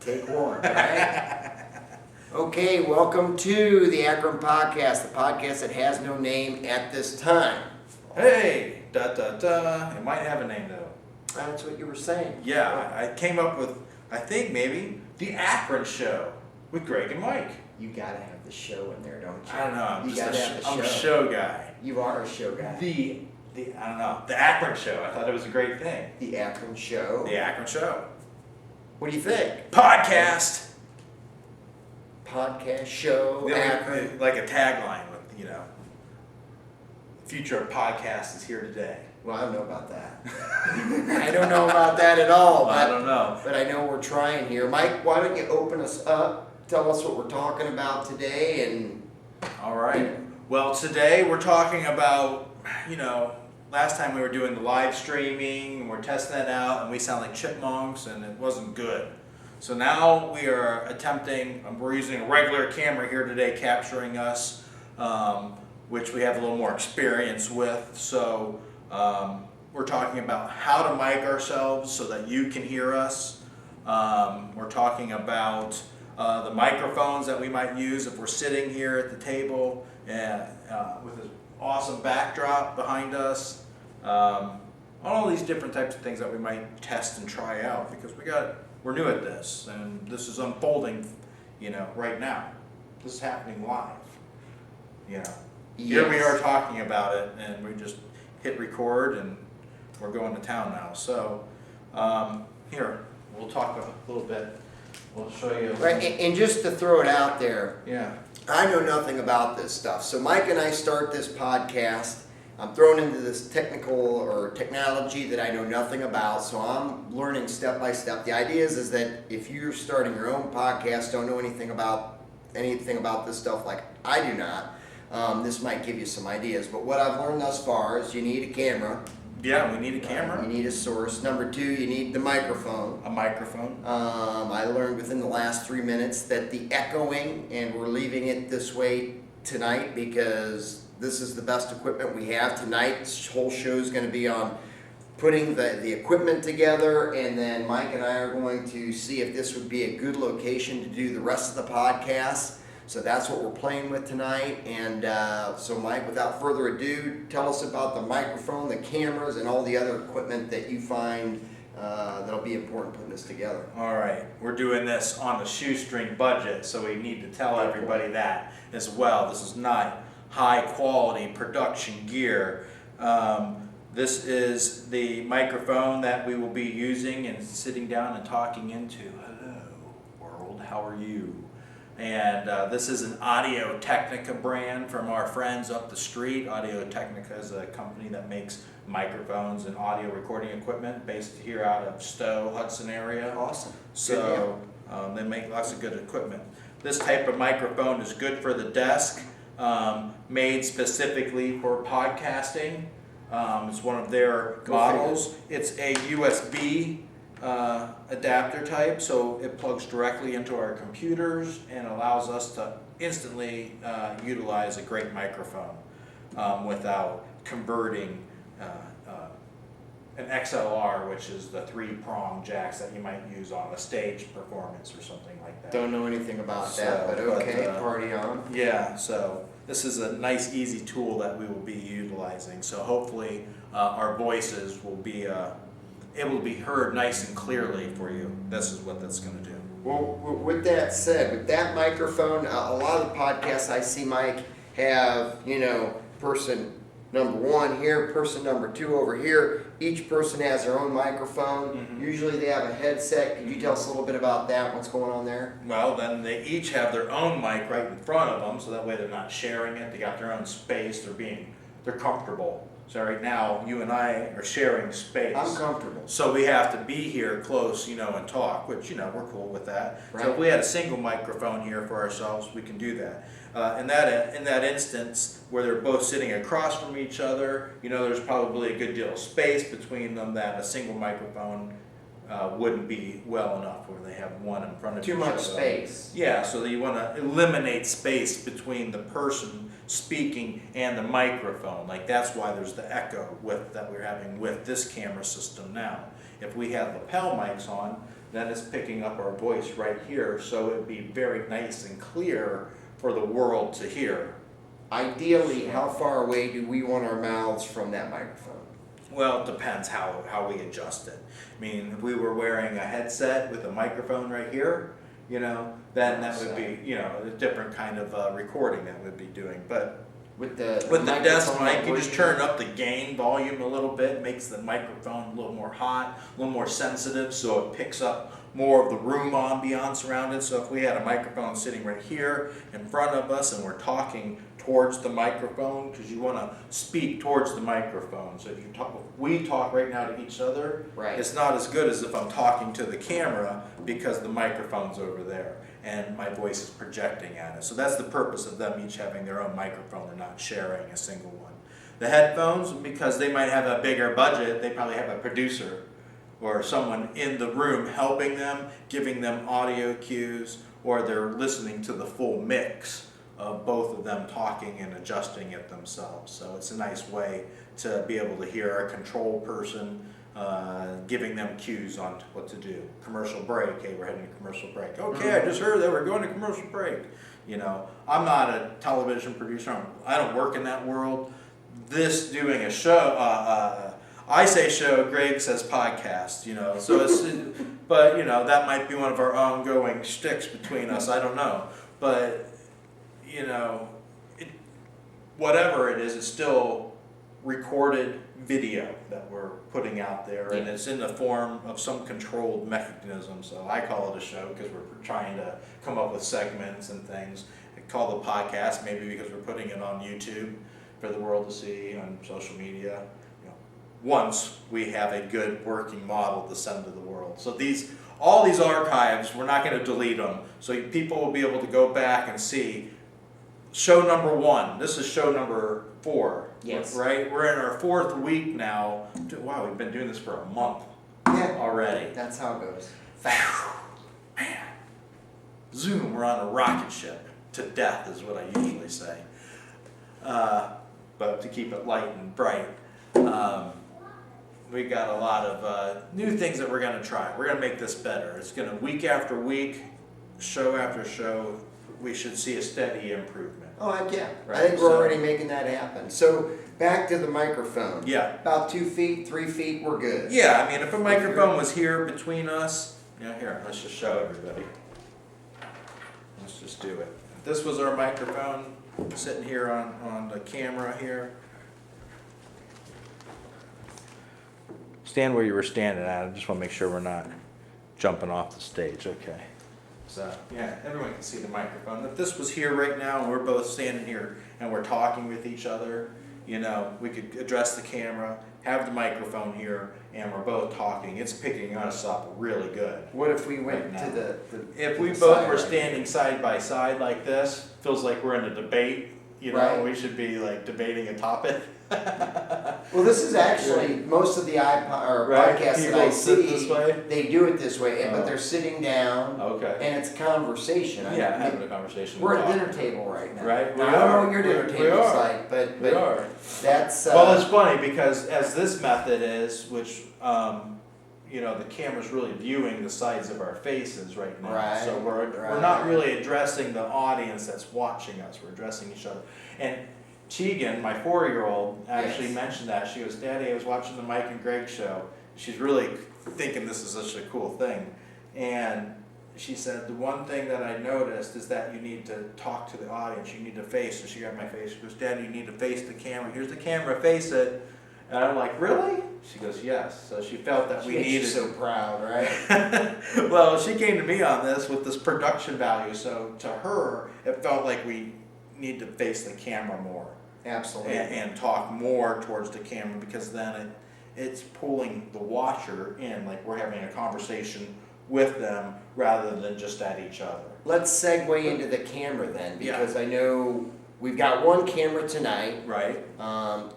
Take one, right? Okay, welcome to the Akron Podcast, the podcast that has no name at this time. Hey, it might have a name though. That's what you were saying. Yeah, I came up with, I think maybe, the Akron Show with Greg and Mike. You gotta have the show in there, don't you? I don't know, I'm a show guy. You are a show guy. I don't know, the Akron Show. I thought it was a great thing. The Akron Show. The Akron Show. What do you think? Podcast. Podcast, show, Akron. Like a tagline with, future of podcast is here today. Well, I don't know about that. I don't know about that at all. I don't know. But I know we're trying here. Mike, why don't you open us up? Tell us what we're talking about today. And all right. Well, today we're talking about, last time we were doing the live streaming and we're testing that out and we sound like chipmunks and it wasn't good. So now we are attempting, we're using a regular camera here today capturing us, which we have a little more experience with. So we're talking about how to mic ourselves so that you can hear us. We're talking about the microphones that we might use if we're sitting here at the table and with an awesome backdrop behind us. All these different types of things that we might test and try out because we're new at this and this is unfolding, right now. This is happening live, Yes. Here we are talking about it and we just hit record and we're going to town now. So here, we'll talk a little bit. We'll show you. Right, and just to throw it out there, Yeah. I know nothing about this stuff. So Mike and I start this podcast. I'm thrown into this technology that I know nothing about. So I'm learning step by step. The idea is that if you're starting your own podcast, don't know anything about this stuff like I do not, this might give you some ideas. But what I've learned thus far is you need a camera. Yeah, we need a camera. You need a source. Number two, you need the microphone. A microphone. I learned within the last 3 minutes that the echoing, and we're leaving it this way tonight because this is the best equipment we have tonight. This whole show is going to be on putting the equipment together, and then Mike and I are going to see if this would be a good location to do the rest of the podcast. So that's what we're playing with tonight. And so Mike, without further ado, tell us about the microphone, the cameras, and all the other equipment that you find that'll be important putting this together. All right, we're doing this on a shoestring budget, so we need to tell everybody that as well. This is not high quality production gear. This is the microphone that we will be using and sitting down and talking into. Hello, world, how are you? And this is an Audio Technica brand from our friends up the street. Audio Technica is a company that makes microphones and audio recording equipment based here out of Stowe, Hudson area. Awesome. So they make lots of good equipment. This type of microphone is good for the desk, made specifically for podcasting. It's one of their models. It's a USB adapter type, so it plugs directly into our computers and allows us to instantly utilize a great microphone without converting an XLR, which is the 3-prong jacks that you might use on a stage performance or something like that. Don't know anything about that, but okay, party on. Yeah, so this is a nice, easy tool that we will be utilizing. So hopefully our voices will be able to be heard nice and clearly for you. This is what that's going to do. Well, with that said, with that microphone, a lot of the podcasts I see, Mike, have, person number one here, person number two over here. Each person has their own microphone. Mm-hmm. Usually they have a headset. Could you tell us a little bit about that, what's going on there? Well, then they each have their own mic right in front of them, so that way they're not sharing it. They got their own space. They're comfortable. So right now, you and I are sharing space. I'm comfortable. So we have to be here close, and talk, which, we're cool with that. Right. So if we had a single microphone here for ourselves, we can do that. In that instance, where they're both sitting across from each other, there's probably a good deal of space between them that a single microphone wouldn't be well enough, where they have one in front of each other. Too much space. Yeah, so that you want to eliminate space between the person speaking and the microphone. Like that's why there's the echo that we're having with this camera system now. If we had lapel mics on, then it's picking up our voice right here, so it'd be very nice and clear for the world to hear. Ideally, how far away do we want our mouths from that microphone? Well, it depends how we adjust it. I mean, if we were wearing a headset with a microphone right here, then that would be, a different kind of recording that we'd be doing. But with the desk mic, you just turn up the gain volume a little bit, makes the microphone a little more hot, a little more sensitive, so it picks up more of the room ambiance around it. So if we had a microphone sitting right here in front of us and we're talking towards the microphone, because you want to speak towards the microphone. So if we talk right now to each other, right, it's not as good as if I'm talking to the camera because the microphone's over there and my voice is projecting at it. So that's the purpose of them each having their own microphone and not sharing a single one. The headphones, because they might have a bigger budget, they probably have a producer or someone in the room helping them, giving them audio cues, or they're listening to the full mix of both of them talking and adjusting it themselves. So it's a nice way to be able to hear a control person giving them cues on what to do. Commercial break, hey, we're heading to commercial break. Okay, I just heard that we're going to commercial break. I'm not a television producer. I don't work in that world. This doing a show, I say show, Greg says podcast, so it's, but that might be one of our ongoing shticks between us, I don't know. But, whatever it is, it's still recorded video that we're putting out there, and it's in the form of some controlled mechanism. So I call it a show because we're trying to come up with segments and things. I call the podcast maybe because we're putting it on YouTube for the world to see, on social media. Once we have a good working model to send to the world. So all these archives, we're not going to delete them. So people will be able to go back and see show number 1. This is show number 4. Yes. Right? We're in our 4th week now. Wow, we've been doing this for a month already. That's how it goes. Man. Zoom, we're on a rocket ship to death is what I usually say. But to keep it light and bright. We got a lot of new things that we're going to try. We're going to make this better. It's going to, week after week, show after show, we should see a steady improvement. Oh, heck yeah. Right, I think we're already making that happen. So back to the microphone. Yeah. About 2 feet, 3 feet, we're good. Yeah, I mean, if a microphone was here between us, here, let's just show everybody. Let's just do it. If this was our microphone sitting here on the camera here. Stand where you were standing at. I just want to make sure we're not jumping off the stage. Okay. So, yeah, everyone can see the microphone. If this was here right now and we're both standing here and we're talking with each other, we could address the camera, have the microphone here, and we're both talking. It's picking us up really good. What if we went right to if we both were standing side by side like this, feels like we're in a debate. Right. We should be like debating a topic. Well, this is actually most of the podcasts that I see. They do it this way, but they're sitting down. Okay. And it's a conversation. Having a conversation. We're at dinner table right now. Right. Now, I don't know what your dinner table is like, but we are. That's. Well, it's funny because as this method is, which the camera's really viewing the sides of our faces right now. Right. So we're not really addressing the audience that's watching us. We're addressing each other. And Tegan, my 4-year-old, actually mentioned that. She goes, Daddy, I was watching the Mike and Greg show. She's really thinking this is such a cool thing. And she said, the one thing that I noticed is that you need to talk to the audience. You need to face. So she got my face. She goes, Daddy, you need to face the camera. Here's the camera. Face it. And I'm like, really? She goes, yes. So she felt that we needed. So proud, right? Well, she came to me on this with this production value. So to her, it felt like we need to face the camera more. Absolutely. And talk more towards the camera, because then it's pulling the watcher in, like we're having a conversation with them rather than just at each other. Let's segue into the camera then, because I know we've got one camera tonight. Right.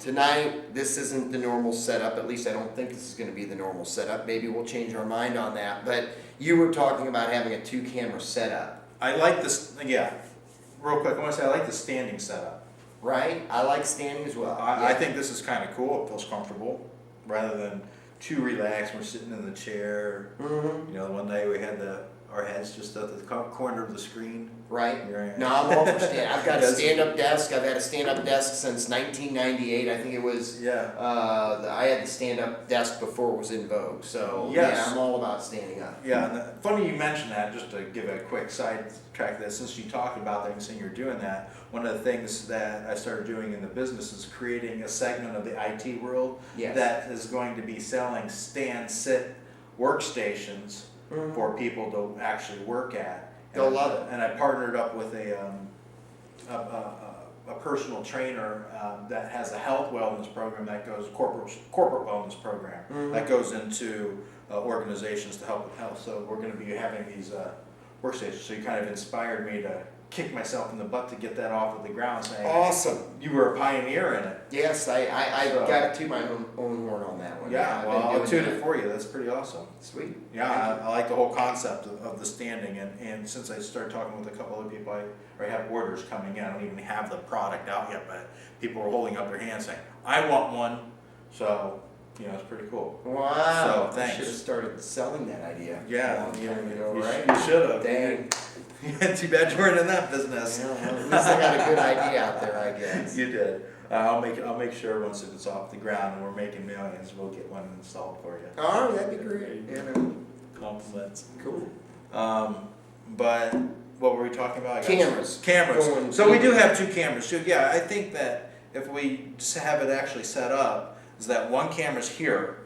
Tonight, this isn't the normal setup. At least I don't think this is going to be the normal setup. Maybe we'll change our mind on that. But you were talking about having a 2-camera setup. I like this, real quick, I want to say I like the standing setup. Right? I like standing as well. I think this is kind of cool. It feels comfortable rather than too relaxed. We're sitting in the chair. Mm-hmm. You know, one day we had our heads just at the corner of the screen. Right. Right. No, I'm all for stand. I've got a Yes. stand-up desk. I've had a stand-up desk since 1998. I think it was. Yeah. I had the stand-up desk before it was in vogue. So Yes. yeah, I'm all about standing up. Yeah, and funny you mentioned that, just to give a quick sidetrack this, since you talked about that and saying you're doing that, one of the things that I started doing in the business is creating a segment of the IT world Yes. that is going to be selling stand-sit workstations Mhm. for people to actually work at. They'll love it. And I partnered up with a personal trainer that has a health wellness program that goes, corporate wellness program Mhm. that goes into organizations to help with health. So we're going to be having these workstations. So you kind of inspired me to kick myself in the butt to get that off of the ground, saying, Awesome. you were a pioneer in it. Yes, I So- got to toot my own horn on that one. Yeah, I've well, been I'll doing toot that. it for you. That's pretty awesome. Sweet. Yeah, I like the whole concept of the standing, and since I started talking with a couple other people, I already have orders coming in. I don't even have the product out yet, but people are holding up their hands saying, I want one. So, you know, it's pretty cool. Wow. So, thanks. I should have started selling that idea. Yeah, a long time ago, you right? should have. Dang. Too bad you weren't in that business. Yeah, well, at least I got a good idea out there, I guess. You did. I'll make sure once it's off the ground and we're making millions, we'll get one installed for you. Oh, that'd be great. You know. Compliments. Cool. But what were we talking about? Cameras. Cameras. Going So we do deeper. have two cameras. So yeah, I think that if we just have it actually set up, is that one camera's here,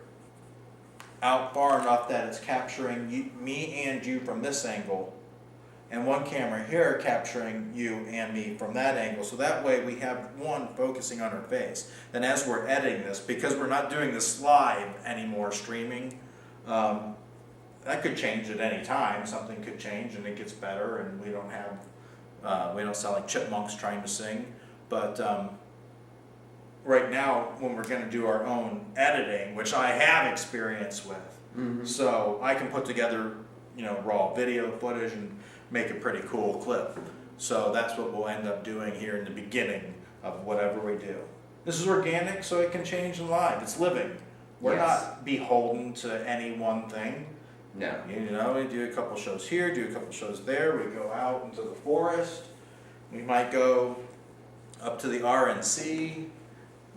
out far enough that it's capturing me and you from this angle, and one camera here capturing you and me from that angle. So that way we have one focusing on our face. Then as we're editing this, because we're not doing this live anymore, streaming, that could change at any time. Something could change and it gets better, and we don't sound like chipmunks trying to sing. But right now, when we're going to do our own editing, which I have experience with, Mhm. so I can put together, raw video footage and make a pretty cool clip. So that's what we'll end up doing here in the beginning of whatever we do. This is organic, so it can change in live. It's living. We're Yes. not beholden to any one thing. No. We do a couple shows here, do a couple shows there. We go out into the forest. We might go up to the RNC.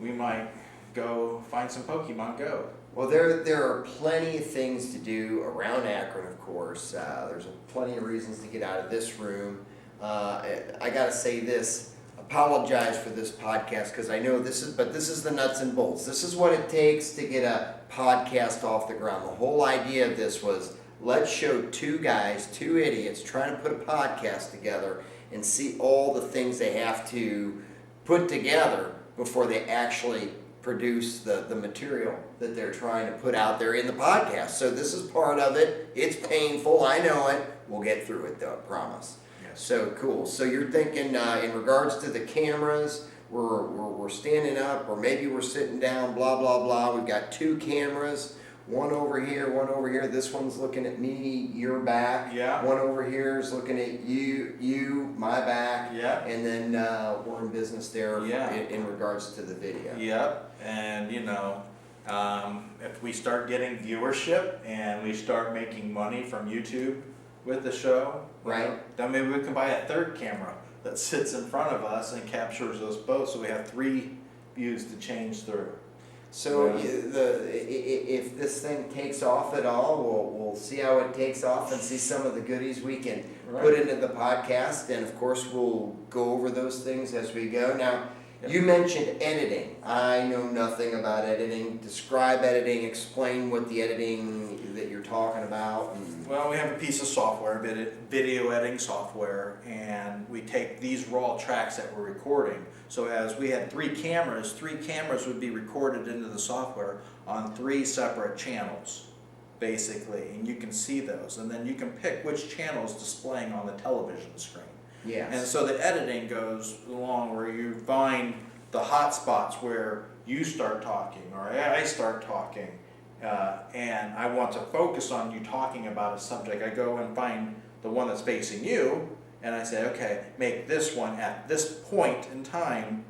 We might go find some Pokemon Go. Well, there are plenty of things to do around Akron, of course. There's plenty of reasons to get out of this room. I gotta say this, apologize for this podcast, because I know this is the nuts and bolts. This is what it takes to get a podcast off the ground. The whole idea of this was, let's show two guys, two idiots, trying to put a podcast together and see all the things they have to put together before they actually produce the material that they're trying to put out there in the podcast. So this is part of it. It's painful, I know it. We'll get through it though, I promise. Yes. So cool. So you're thinking in regards to the cameras, we're standing up, or maybe we're sitting down, blah, blah, blah. We've got two cameras, one over here, one over here. This one's looking at me, your back. Yeah. One over here is looking at you, my back. Yeah. And then we're in business there Yeah. in regards to the video. Yep, and if we start getting viewership and we start making money from YouTube with the show, Right. then maybe we can buy a third camera that sits in front of us and captures us both, so we have 3 views to change through. So Yeah. if this thing takes off at all, we'll see how it takes off and see some of the goodies we can put into the podcast, and of course we'll go over those things as we go. Now, Yep. you mentioned editing. I know nothing about editing. Describe editing. Explain what the editing that you're talking about. Well, we have a piece of software, video editing software, and we take these raw tracks that we're recording. So as we had 3 cameras would be recorded into the software on 3 separate channels, basically, and you can see those. And then you can pick which channel is displaying on the television screen. Yes. And so the editing goes along where you find the hot spots where you start talking or I start talking, and I want to focus on you talking about a subject. I go and find the one that's facing you, and I say, okay, make this one at this point in time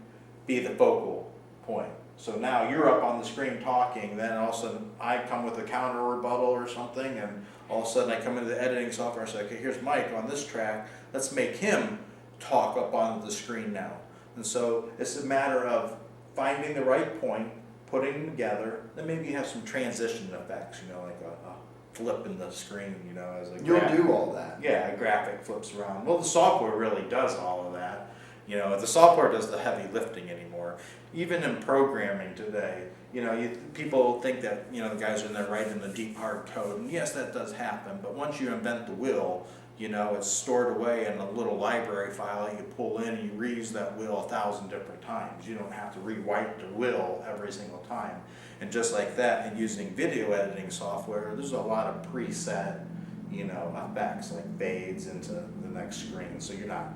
be the focal point. So now you're up on the screen talking, then all of a sudden I come with a counter rebuttal or something, and all of a sudden I come into the editing software and say, okay, here's Mike on this track, let's make him talk up on the screen now. And so it's a matter of finding the right point, putting them together, then maybe you have some transition effects, like a flip in the screen, as a You'll do all that. Yeah, a graphic flips around. Well, the software really does all of that. The software does the heavy lifting anymore. Even in programming today, people think that, the guys are in there writing the deep hard code, and yes, that does happen, but once you invent the will, it's stored away in a little library file that you pull in and you reuse that will 1,000 different times. You don't have to rewrite the will every single time. And just like that, and using video editing software, there's a lot of preset, effects like fades into the next screen. So you're not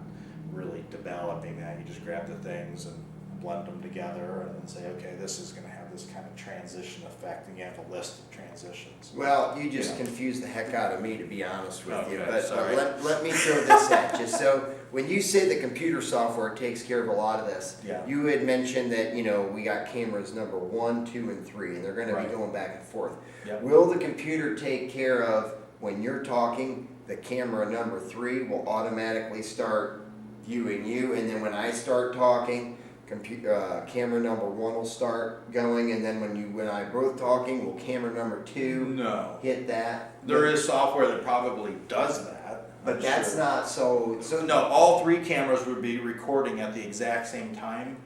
really developing that. You just grab the things and blend them together and then say, okay, this is going to have this kind of transition effect, and you have a list of transitions. Well, you just confused the heck out of me, to be honest with you. But sorry. Let me throw this at you. So when you say the computer software takes care of a lot of this, you had mentioned that we got cameras number 1, 2, and 3, and they're going to be going back and forth. Yep. Will the computer take care of when you're talking, the camera number 3 will automatically start viewing you, and then when I start talking, camera number 1 will start going, and then when I both talking, will camera number 2 hit that? There is software that probably does that. But that's not so. No, all 3 cameras would be recording at the exact same time,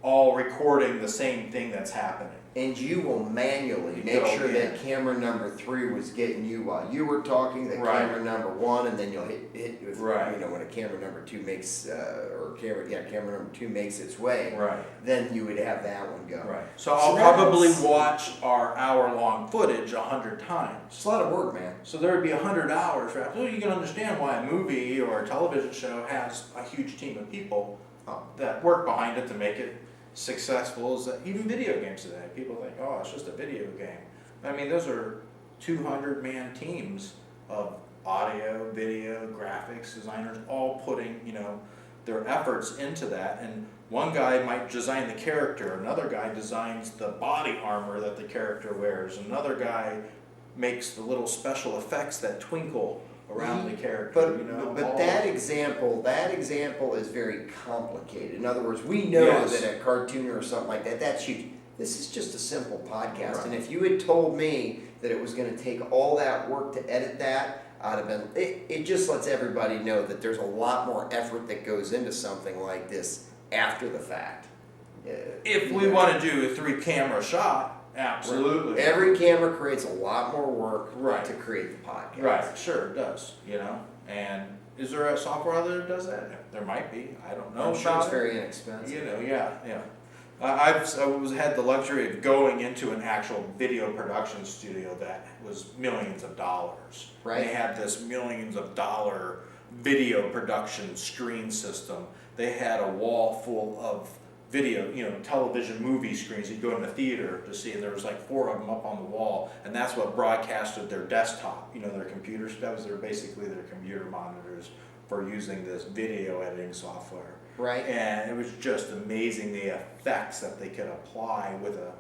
all recording the same thing that's happening. And you will manually make sure that camera number 3 was getting you while you were talking, the camera number 1, and then you'll hit if, when a camera number 2 makes camera number 2 makes its way. Then you would have that one go. So I'll probably watch our hour-long footage 100 times. It's a lot of work, man. So there would be 100 hours. So you can understand why a movie or a television show has a huge team of people that work behind it to make it successful. As even video games today, people think, oh, it's just a video game. I mean, those are 200-man teams of audio, video, graphics designers, all putting their efforts into that. And one guy might design the character, another guy designs the body armor that the character wears, another guy makes the little special effects that twinkle around the character. But that example is very complicated. In other words, we know that a cartoon or something like that's huge. This is just a simple podcast, and if you had told me that it was going to take all that work to edit that, I'd have been. It just lets everybody know that there's a lot more effort that goes into something like this after the fact. If we want to do a 3-camera shot. Absolutely. Every camera creates a lot more work to create the podcast. Sure it does, And is there a software out there that does that? There might be. I don't know. I'm sure it's very inexpensive. I've had the luxury of going into an actual video production studio that was millions of dollars. They had this millions of dollar video production screen system. They had a wall full of video, television movie screens. You'd go in the theater to see, and there was like 4 of them up on the wall, and that's what broadcasted their desktop, their computers. That was basically their computer monitors for using this video editing software. And it was just amazing the effects that they could apply with a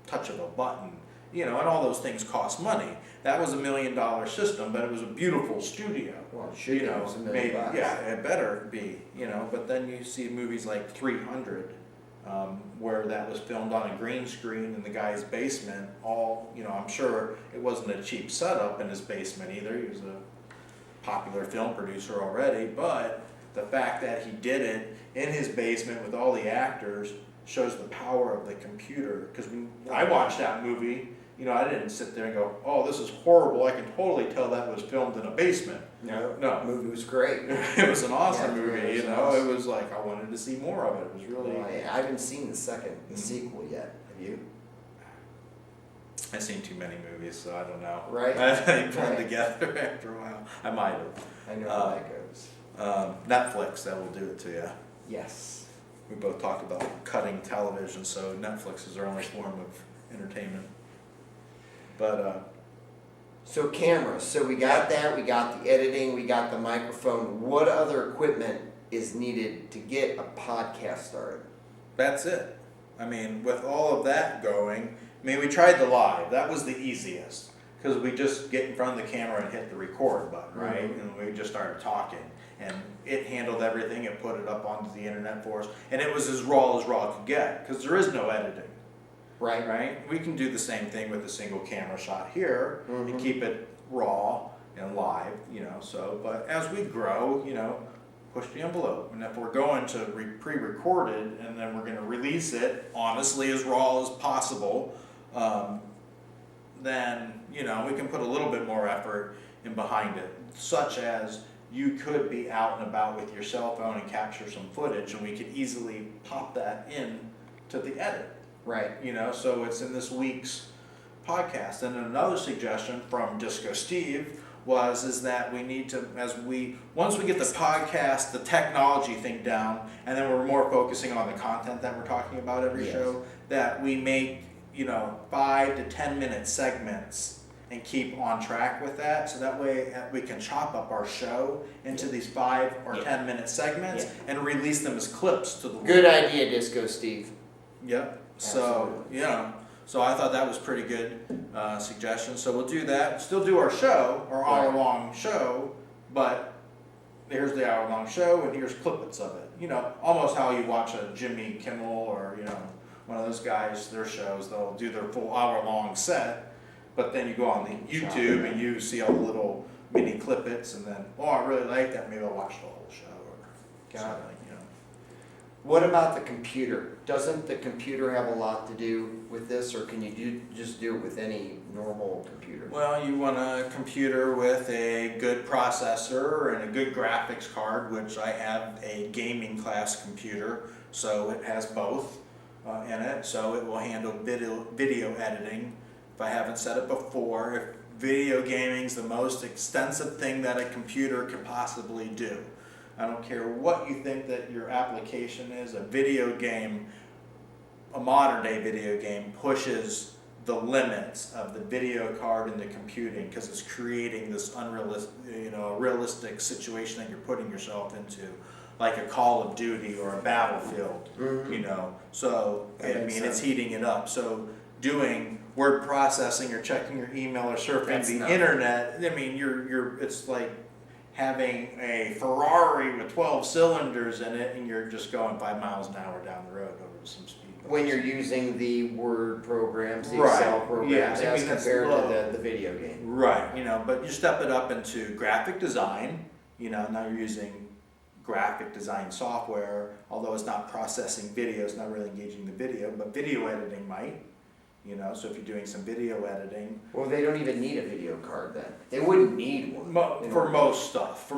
touch of a button, and all those things cost money. That was $1 million system, but it was a beautiful studio. Well, it should it was $1 million. It better be, but then you see movies like 300. Where that was filmed on a green screen in the guy's basement. I'm sure it wasn't a cheap setup in his basement either. He was a popular film producer already, but the fact that he did it in his basement with all the actors shows the power of the computer. Because when I watched that movie, I didn't sit there and go, oh, this is horrible. I can totally tell that was filmed in a basement. No, the movie was great. It was an awesome movie, It was like, I wanted to see more of it. It was really... I haven't seen the sequel yet. Have you? I've seen too many movies, so I don't know. They put them together after a while. I might have. I know how that goes. Netflix, that will do it to you. Yes. We both talked about cutting television, so Netflix is our only form of entertainment. But so cameras. So we got that. We got the editing. We got the microphone. What other equipment is needed to get a podcast started? That's it. I mean, with all of that going, I mean, we tried the live. That was the easiest because we just get in front of the camera and hit the record button, right? And we just started talking, and it handled everything. It put it up onto the internet for us, and it was as raw could get because there is no editing. Right. Right? We can do the same thing with a single camera shot here and keep it raw and live, so, but as we grow, push the envelope. And if we're going to pre-recorded and then we're going to release it honestly as raw as possible, then, we can put a little bit more effort in behind it, such as you could be out and about with your cell phone and capture some footage, and we could easily pop that in to the edit. Right. So it's in this week's podcast. And another suggestion from Disco Steve is that we need to, once we get the podcast, the technology thing down, and then we're more focusing on the content that we're talking about every show, that we make, 5 to 10 minute segments and keep on track with that. So that way we can chop up our show into these 5 or 10 minute segments and release them as clips to the world. Good idea, Disco Steve. Yep. So, so I thought that was pretty good suggestion. So we'll do that. Still do our show, our hour-long show, but here's the hour-long show, and here's clippets of it. Almost how you watch a Jimmy Kimmel or, one of those guys, their shows, they'll do their full hour-long set, but then you go on the YouTube and you see all the little mini clippets, and then, I really like that, maybe I'll watch the whole show or something. What about the computer? Doesn't the computer have a lot to do with this, or can you just do it with any normal computer? Well, you want a computer with a good processor and a good graphics card, which I have a gaming class computer, so it has both in it, so it will handle video editing. If I haven't said it before, if video gaming is the most extensive thing that a computer could possibly do. I don't care what you think that your application is, a video game, a modern day video game pushes the limits of the video card and the computing because it's creating this unrealistic, realistic situation that you're putting yourself into, like a Call of Duty or a Battlefield, so it's heating it up. So doing word processing or checking your email or surfing internet, it's like having a Ferrari with 12 cylinders in it, and you're just going 5 miles an hour down the road over some speed bumps. When you're using the Word programs, the Excel programs, as compared to the video game. Right, but you step it up into graphic design, now you're using graphic design software, although it's not processing video, it's not really engaging the video, but video editing might. So if you're doing some video editing. Well, they don't even need a video card then. They wouldn't need one. For most stuff.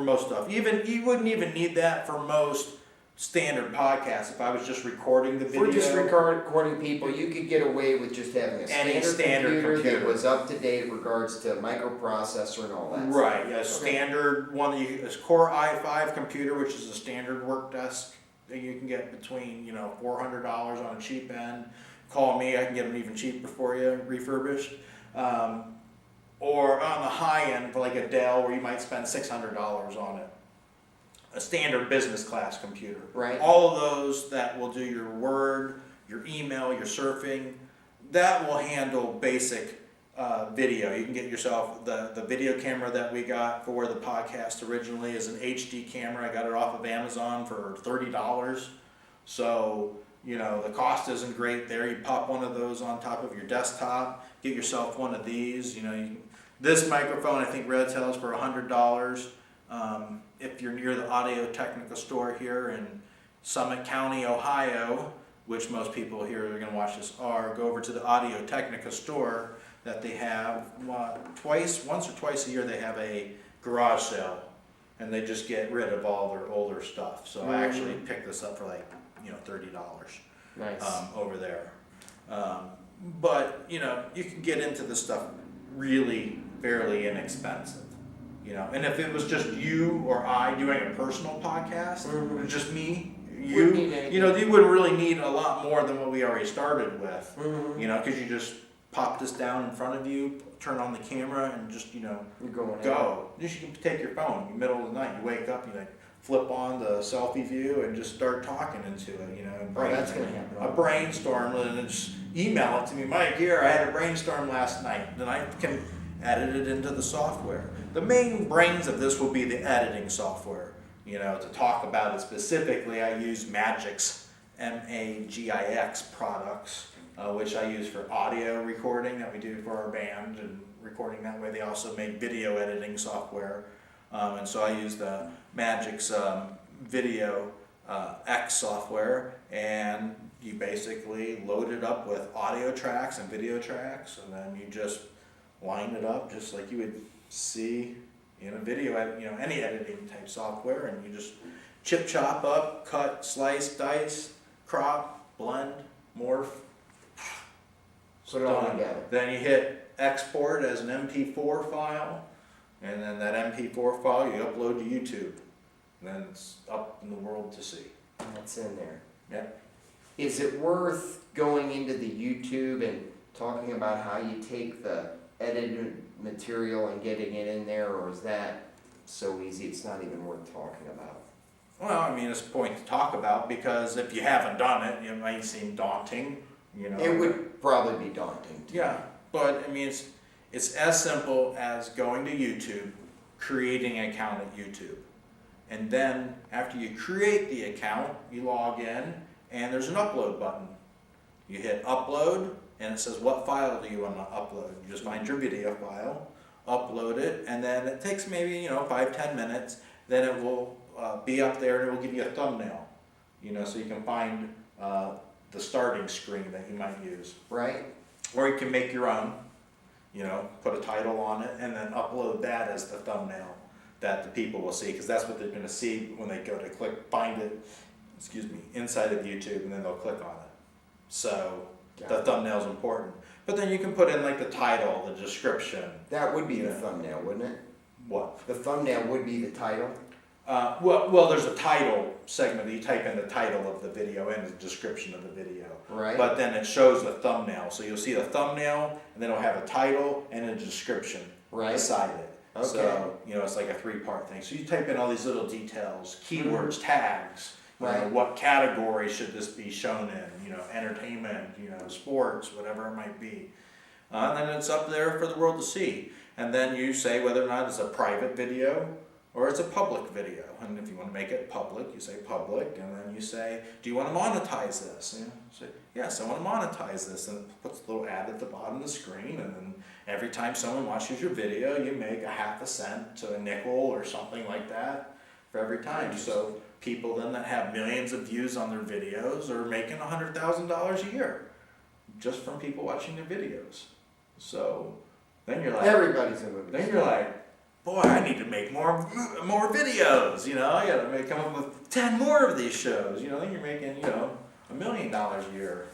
You wouldn't even need that for most standard podcasts. If I was just recording the video. If we're just recording people, you could get away with just having a standard computer that was up to date in regards to microprocessor and all that. Right, yeah, standard one, a Core i5 computer, which is a standard work desk that you can get between, $400 on a cheap end. Call me, I can get them even cheaper for you, refurbished. Or on the high end, for like a Dell, where you might spend $600 on it. A standard business class computer. Right. All of those that will do your Word, your email, your surfing, that will handle basic video. You can get yourself the video camera that we got for the podcast originally is an HD camera. I got it off of Amazon for $30. So, the cost isn't great there. You pop one of those on top of your desktop, get yourself one of these. This microphone, I think Red sells for $100. If you're near the Audio Technica store here in Summit County, Ohio, which most people here who are going to watch this are, go over to the Audio Technica store that they have once or twice a year. They have a garage sale, and they just get rid of all their older stuff. So I actually picked this up for $30. Nice. Over there. But you can get into this stuff really fairly inexpensive. And if it was just you or I doing a personal podcast, or just me, you wouldn't really need a lot more than what we already started with. Because you just pop this down in front of you, turn on the camera, and just go. You can take your phone in the middle of the night. You wake up, you're like, flip on the selfie view and just start talking into it, Oh, that's gonna happen. a brainstorm, and then just email it to me, Mike, here, I had a brainstorm last night. Then I can edit it into the software. The main brains of this will be the editing software. To talk about it specifically, I use Magix, Magix products, which I use for audio recording that we do for our band and recording that way. They also make video editing software. And so I use the Magix Video X software, and you basically load it up with audio tracks and video tracks, and then you just line it up just like you would see in a video, any editing type software, and you just chop up, cut, slice, dice, crop, blend, morph. Put it all together. Then you hit export as an MP4 file, and then that MP4 file you upload to YouTube. And then it's up in the world to see. That's in there. Yeah. Is it worth going into the YouTube and talking about how you take the edited material and getting it in there, or is that so easy it's not even worth talking about? Well, it's a point to talk about, because if you haven't done it, it might seem daunting, It would probably be daunting. Yeah, but it's as simple as going to YouTube, creating an account at YouTube. And then after you create the account, you log in, and there's an upload button. You hit upload, and it says, what file do you want to upload? You just find your video file, upload it, and then it takes maybe 5-10 minutes. Then it will be up there, and it will give you a thumbnail, so you can find the starting screen that you might use. Right. Or you can make your own, put a title on it, and then upload that as the thumbnail that the people will see, because that's what they're going to see when they go to find it, inside of YouTube, and then they'll click on it. So the thumbnail is important. But then you can put in like the title, the description. That would be the thumbnail, wouldn't it? What? The thumbnail would be the title. Well, there's a title segment. You type in the title of the video and the description of the video. Right. But then it shows the thumbnail. So you'll see the thumbnail, and then it'll have a title and a description beside it. Okay. So, it's like a 3-part thing. So you type in all these little details, keywords, tags. Right. What category should this be shown in? Entertainment, sports, whatever it might be. And then it's up there for the world to see. And then you say whether or not it's a private video or it's a public video. And if you want to make it public, you say public, and then you say, do you want to monetize this? And you say, yes, I want to monetize this. And it puts a little ad at the bottom of the screen, and then every time someone watches your video, you make a half a cent to a nickel or something like that for every time. So people then that have millions of views on their videos are making $100,000 a year just from people watching their videos. So then you're like, everybody's a movie. Then you're like, boy, I need to make more videos. I got to come up with 10 more of these shows. Then you're making $1 million a year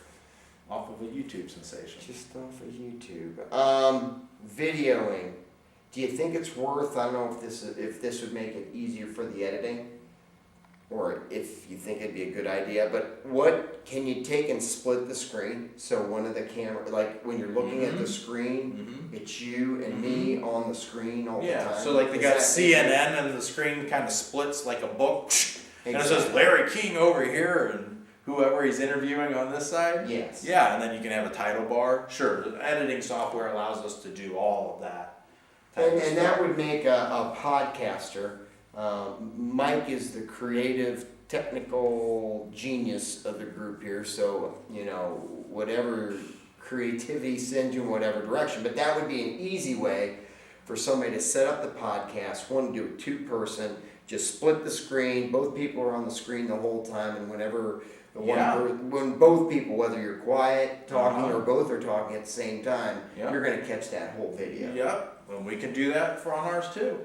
off of a YouTube sensation. Just off of YouTube. Videoing. Do you think it's worth? I don't know if this would make it easier for the editing, or if you think it'd be a good idea. But what can you take and split the screen? So one of the camera, like when you're looking at the screen, it's you and me on the screen all the time. Yeah. So like they got CNN, and the screen kind of splits like a book, and it says Larry King over here, and whoever he's interviewing on this side. Yes. Yeah, and then you can have a title bar. Sure, the editing software allows us to do all of that. And that would make a podcaster. Mike is the creative, technical genius of the group here, so whatever creativity sends you in whatever direction. But that would be an easy way for somebody to set up the podcast. One, do a 2-person, just split the screen. Both people are on the screen the whole time, and whenever when both people, whether you're quiet talking or both are talking at the same time, you're going to catch that whole video. Yep, and we can do that on ours too.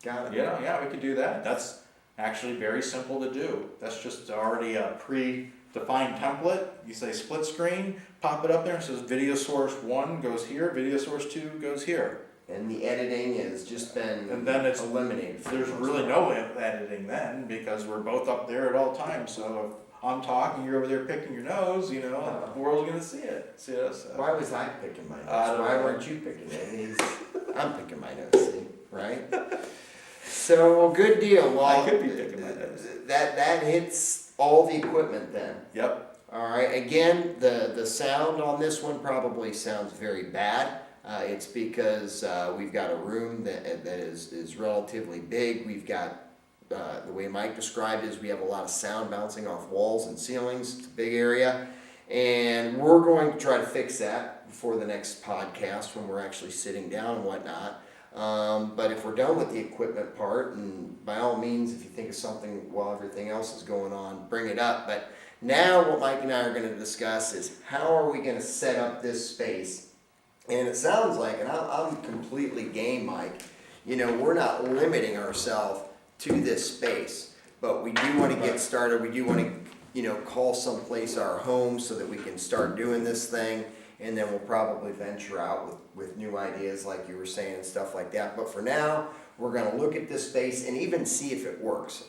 Got it. Yeah, we can do that. That's actually very simple to do. That's just already a pre-defined template. You say split screen, pop it up there, and it says video source 1 goes here, video source 2 goes here. And the editing has just been eliminated. There's really no editing then, because we're both up there at all times. So if I'm talking, you're over there picking your nose, the world's going to see it. See us. Why was I picking my nose? Why weren't you picking it? I'm picking my nose, see? Right? So, well, good deal. Well, I could be picking my nose. That hits all the equipment then. Yep. All right. Again, the sound on this one probably sounds very bad. It's because we've got a room that is relatively big. We've got the way Mike described it is we have a lot of sound bouncing off walls and ceilings. It's a big area, and we're going to try to fix that before the next podcast when we're actually sitting down and whatnot. But if we're done with the equipment part, and by all means, if you think of something while everything else is going on, bring it up. But now what Mike and I are going to discuss is how are we going to set up this space. And it sounds like, and I'm completely game, Mike, we're not limiting ourselves to this space, but we do want to get started. We do want to, call someplace our home so that we can start doing this thing, and then we'll probably venture out with new ideas like you were saying and stuff like that. But for now, we're going to look at this space and even see if it works.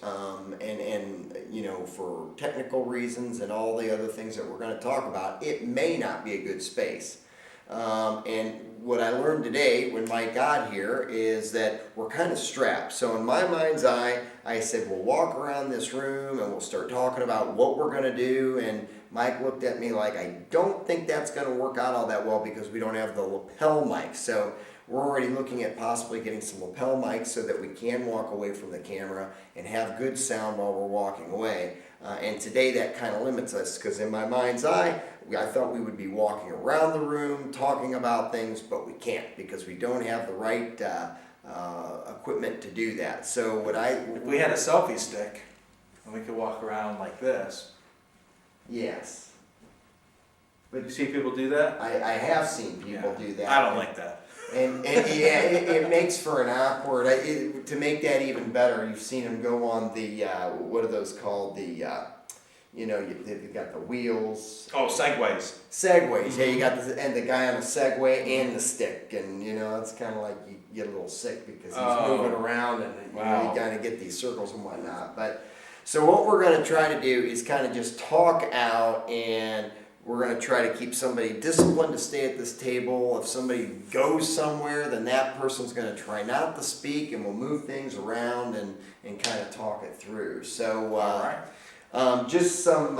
For technical reasons and all the other things that we're going to talk about, it may not be a good space. And what I learned today when Mike got here is that we're kind of strapped. So in my mind's eye, I said, we'll walk around this room and we'll start talking about what we're going to do. And Mike looked at me like, I don't think that's going to work out all that well because we don't have the lapel mic. So we're already looking at possibly getting some lapel mics so that we can walk away from the camera and have good sound while we're walking away. And today that kind of limits us because in my mind's eye, I thought we would be walking around the room talking about things, but we can't because we don't have the right equipment to do that. So if we had a selfie stick and we could walk around like this. Yes. But you see people do that? I have seen people do that. I don't like that. And yeah, it makes for an awkward. To make that even better, you've seen them go on the what are those called? They've got the wheels. Oh, segways. Segways. Yeah, you got the guy on the Segway and the stick, and it's kind of like you get a little sick because he's moving around, and you kind of get these circles and whatnot. But so what we're going to try to do is kind of just talk out, and we're going to try to keep somebody disciplined to stay at this table. If somebody goes somewhere, then that person's going to try not to speak, and we'll move things around and kind of talk it through. So. All right. Just some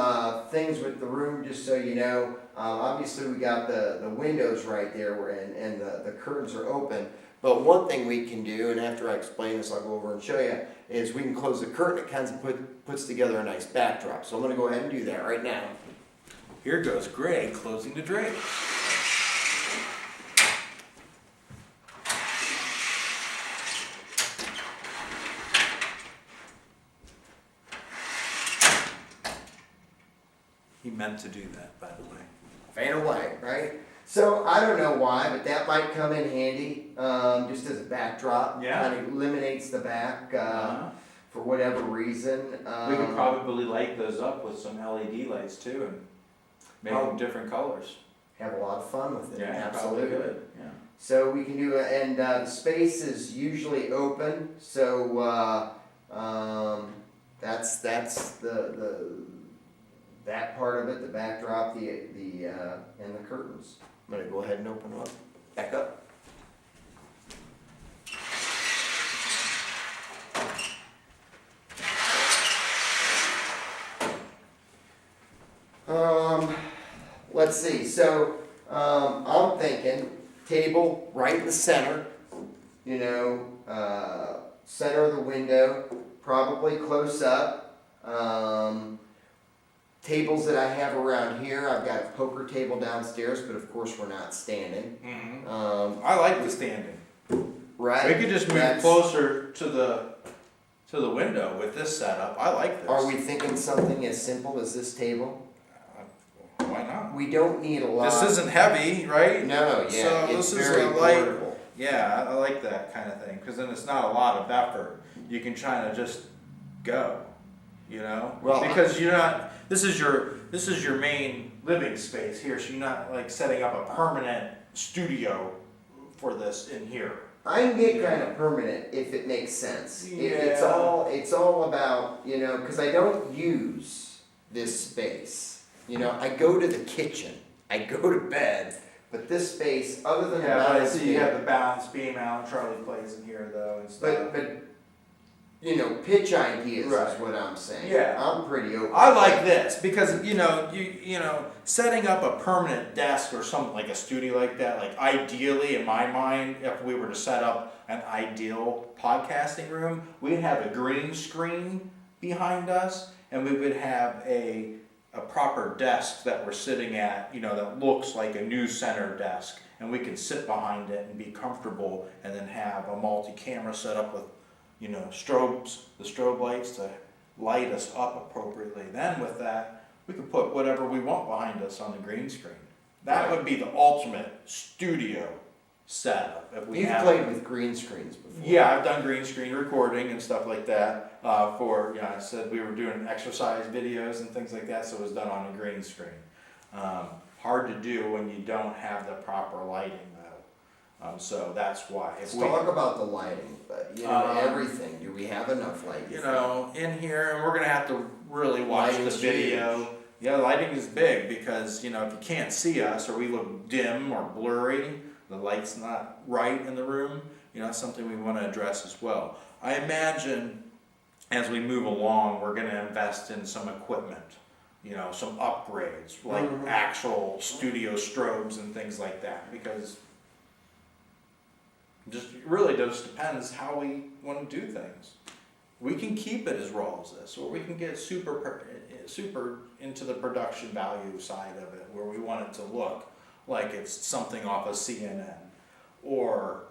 things with the room, just so you know. Obviously, we got the windows right there, and the curtains are open. But one thing we can do, and after I explain this, I'll go over and show you, is we can close the curtain. It kind of puts together a nice backdrop. So I'm going to go ahead and do that right now. Here goes Greg closing the drape. He meant to do that, by the way. Faint away, right? So I don't know why, but that might come in handy, just as a backdrop. Yeah. Kind of eliminates the back for whatever reason. We could probably light those up with some LED lights too, and make them different colors. Have a lot of fun with it. Yeah, absolutely. Good. Yeah. So we can do it, and the space is usually open. So that's that part of it, the backdrop, and the curtains. I'm gonna go ahead and open them up, back up. Let's see. So I'm thinking table right in the center. Center of the window, probably close up. Tables that I have around here, I've got a poker table downstairs, but of course we're not standing. Mm-hmm. I like the standing. Right. We could just move closer to the window with this setup. I like this. Are we thinking something as simple as this table? Why not? We don't need a lot. This isn't heavy, right? No, yeah, so it's this is very a light. portable. Yeah, I like that kind of thing because then it's not a lot of effort. You can try to just go, Well, because you're not. This is your main living space here, so you're not like setting up a permanent studio for this in here. I can get kind of permanent if it makes sense. Yeah. It's all about, because I don't use this space. I go to the kitchen, I go to bed, but this space, other than the I balance see beam, you have the balance beam out. Charlie plays in here though and stuff. but pitch ideas Right. is what I'm saying. Yeah. I'm pretty open. I like this because you setting up a permanent desk or something like a studio like that. Like ideally, in my mind, if we were to set up an ideal podcasting room, we'd have a green screen behind us, and we would have a proper desk that we're sitting at. That looks like a news center desk, and we can sit behind it and be comfortable, and then have a multi-camera set up with strobes, the strobe lights to light us up appropriately. Then with that, we could put whatever we want behind us on the green screen. That would be the ultimate studio setup. If we You've have, played with green screens before. yeah, I've done green screen recording and stuff like that. I said we were doing exercise videos and things like that, so it was done on a green screen. Hard to do when you don't have the proper lighting though. So that's why. Let's talk about the lighting, but everything. Do we have enough light? In here, and we're gonna have to really watch the Lighting's video. huge. Yeah, lighting is big because if you can't see us or we look dim or blurry, the light's not right in the room. That's something we want to address as well. I imagine as we move along, we're going to invest in some equipment. Some upgrades like actual studio strobes and things like that, because it really just depends how we want to do things. We can keep it as raw as this, or we can get super into the production value side of it, where we want it to look like it's something off of CNN, or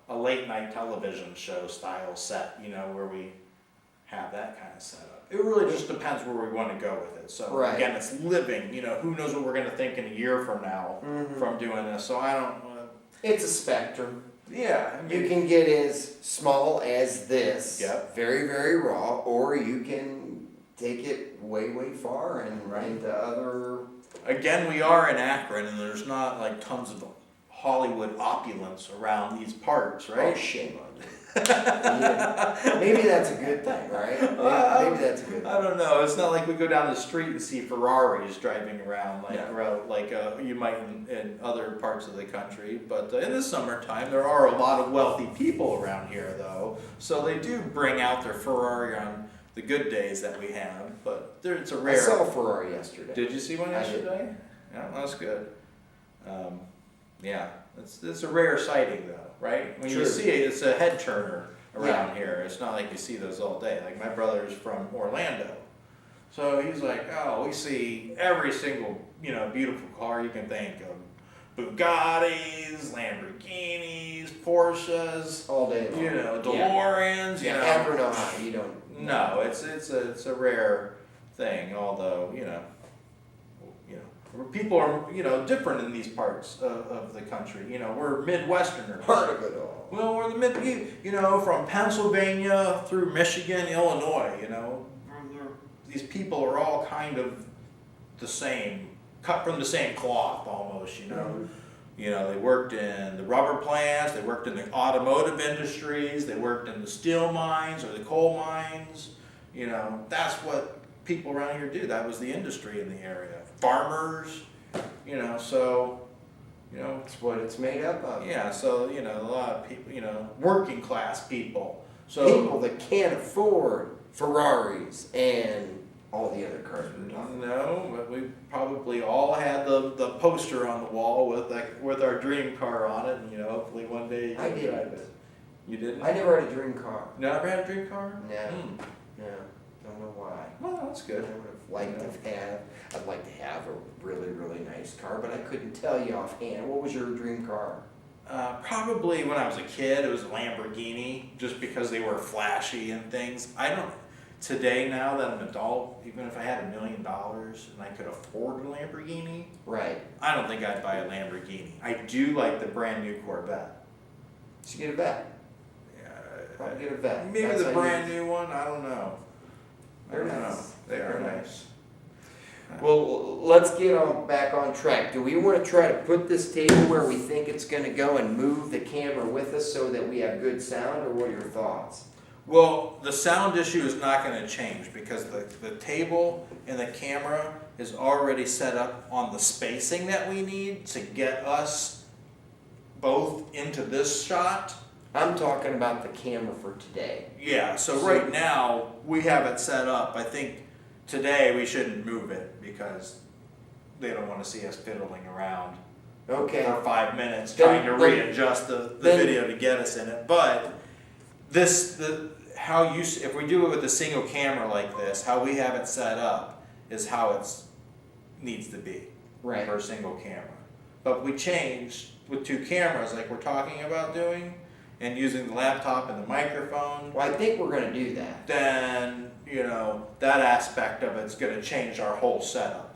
a late night television show style set, where we have that kind of setup. It really just depends where we want to go with it. So again, it's living. Who knows what we're going to think in a year from now from doing this. So I don't. It's a spectrum. Yeah, You can get as small as this, Yep. very, very raw, or you can take it way, way far and into other. Again, we are in Akron, and there's not like tons of Hollywood opulence around these parts, right? Oh, shame on you. Yeah. Maybe that's a good thing, right? Maybe that's a good thing. I don't know. It's not like we go down the street and see Ferraris driving around you might in other parts of the country. But in the summertime, there are a lot of wealthy people around here, though. So they do bring out their Ferrari on the good days that we have. But it's a rare. I saw a Ferrari yesterday. Did you see one yesterday? Yeah, that's good. It's a rare sighting, though, right? When you see it, it's a head turner around here. It's not like you see those all day. Like my brother's from Orlando, so he's like, oh, we see every single beautiful car you can think of. Bugattis, Lamborghinis, Porsches, All day long. DeLoreans. Akron, Ohio, you don't. No, it's a rare thing. Although people are different in these parts of the country. We're Midwesterners. Part of it all. Well, we're the from Pennsylvania through Michigan, Illinois. These people are all kind of the same, cut from the same cloth almost. They worked in the rubber plants, they worked in the automotive industries, they worked in the steel mines or the coal mines. That's what people around here do. That was the industry in the area. Farmers, It's what it's made up of. yeah, so, a lot of people, working class people. So People that can't afford Ferraris and all the other cars we're talking about. no, but we probably all had the poster on the wall with our dream car on it, and hopefully one day you I can didn't. drive it. You didn't? I never had a dream car. Never had a dream car? No. Hmm. No. Don't know why. Well, that's I good. would have liked to have. I'd like to have a really, really nice car, but I couldn't tell you offhand. What was your dream car? Probably when I was a kid, it was a Lamborghini, just because they were flashy and things. Today, now that I'm an adult, even if I had $1 million and I could afford a Lamborghini, Right. I don't think I'd buy a Lamborghini. I do like the brand new Corvette. So you get a vet. Probably get a vet. Maybe That's the how brand you- new one, I don't know. They're I don't nice. know. They are They're nice. Well, let's get back on track. Do we want to try to put this table where we think it's going to go and move the camera with us so that we have good sound, or what are your thoughts? Well, the sound issue is not going to change because the table and the camera is already set up on the spacing that we need to get us both into this shot I'm talking about the camera for today. Yeah, so right now, we have it set up. I think today we shouldn't move it because they don't want to see us fiddling around Okay. for 5 minutes Then- trying to then- readjust the then- video to get us in it. But if we do it with a single camera like this, how we have it set up is how it needs to be Right. for a single camera. But we changed with 2 cameras like we're talking about doing and using the laptop and the microphone, Well, I think we're gonna do that. then, that aspect of it's gonna change our whole setup.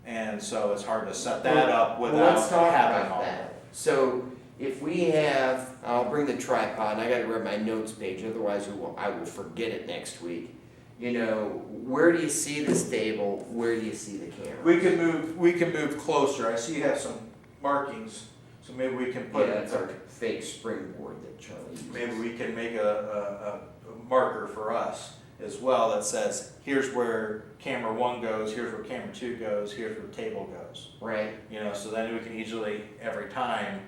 And so it's hard to set that up Well, without let's talk having about all that. So if we have, I'll bring the tripod, and I gotta grab my notes page, otherwise I will forget it next week. Where do you see this table? Where do you see the camera? We can move closer. I see you have some markings, so maybe we can put. Yeah, that's our fake springboard that Charlie uses. Maybe we can make a marker for us as well that says, here's where camera 1 goes, here's where camera 2 goes, here's where the table goes. Right. So then we can easily, every time,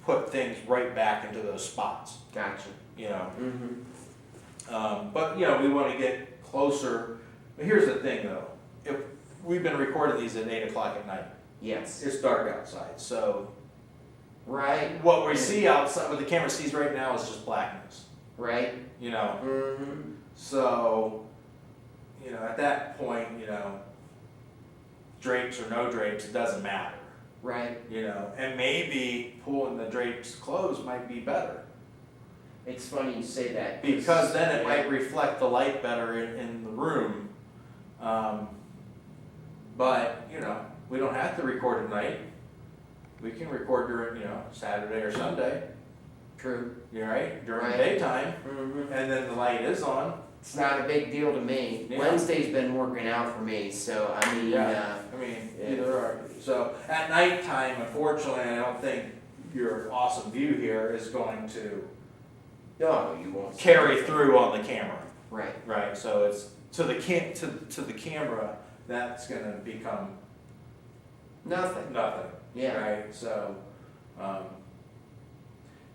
put things right back into those spots. Gotcha. Mm-hmm. But we want to get closer. But here's the thing though, if we've been recording these at 8 o'clock at night, Yes. it's dark outside, so Right. what we see outside, what the camera sees right now is just blackness, Right. Mm-hmm. So, at that point, drapes or no drapes, it doesn't matter, Right. and maybe pulling the drapes closed might be better. It's funny you say that. Because then it Yeah. might reflect the light better in the room. But, we don't have to record at night. We can record during, Saturday or Sunday, True. right? During Right. the daytime, Mm-hmm. and then the light is on. It's not a big deal to me. Yeah. Wednesday's been working out for me, so I mean, Yeah. Yeah. Either or. So at nighttime, unfortunately, I don't think your awesome view here is going to no, you won't see carry anything. through on the camera. Right. Right, so it's to the camera, that's gonna become Nothing. nothing. Yeah. Right, so,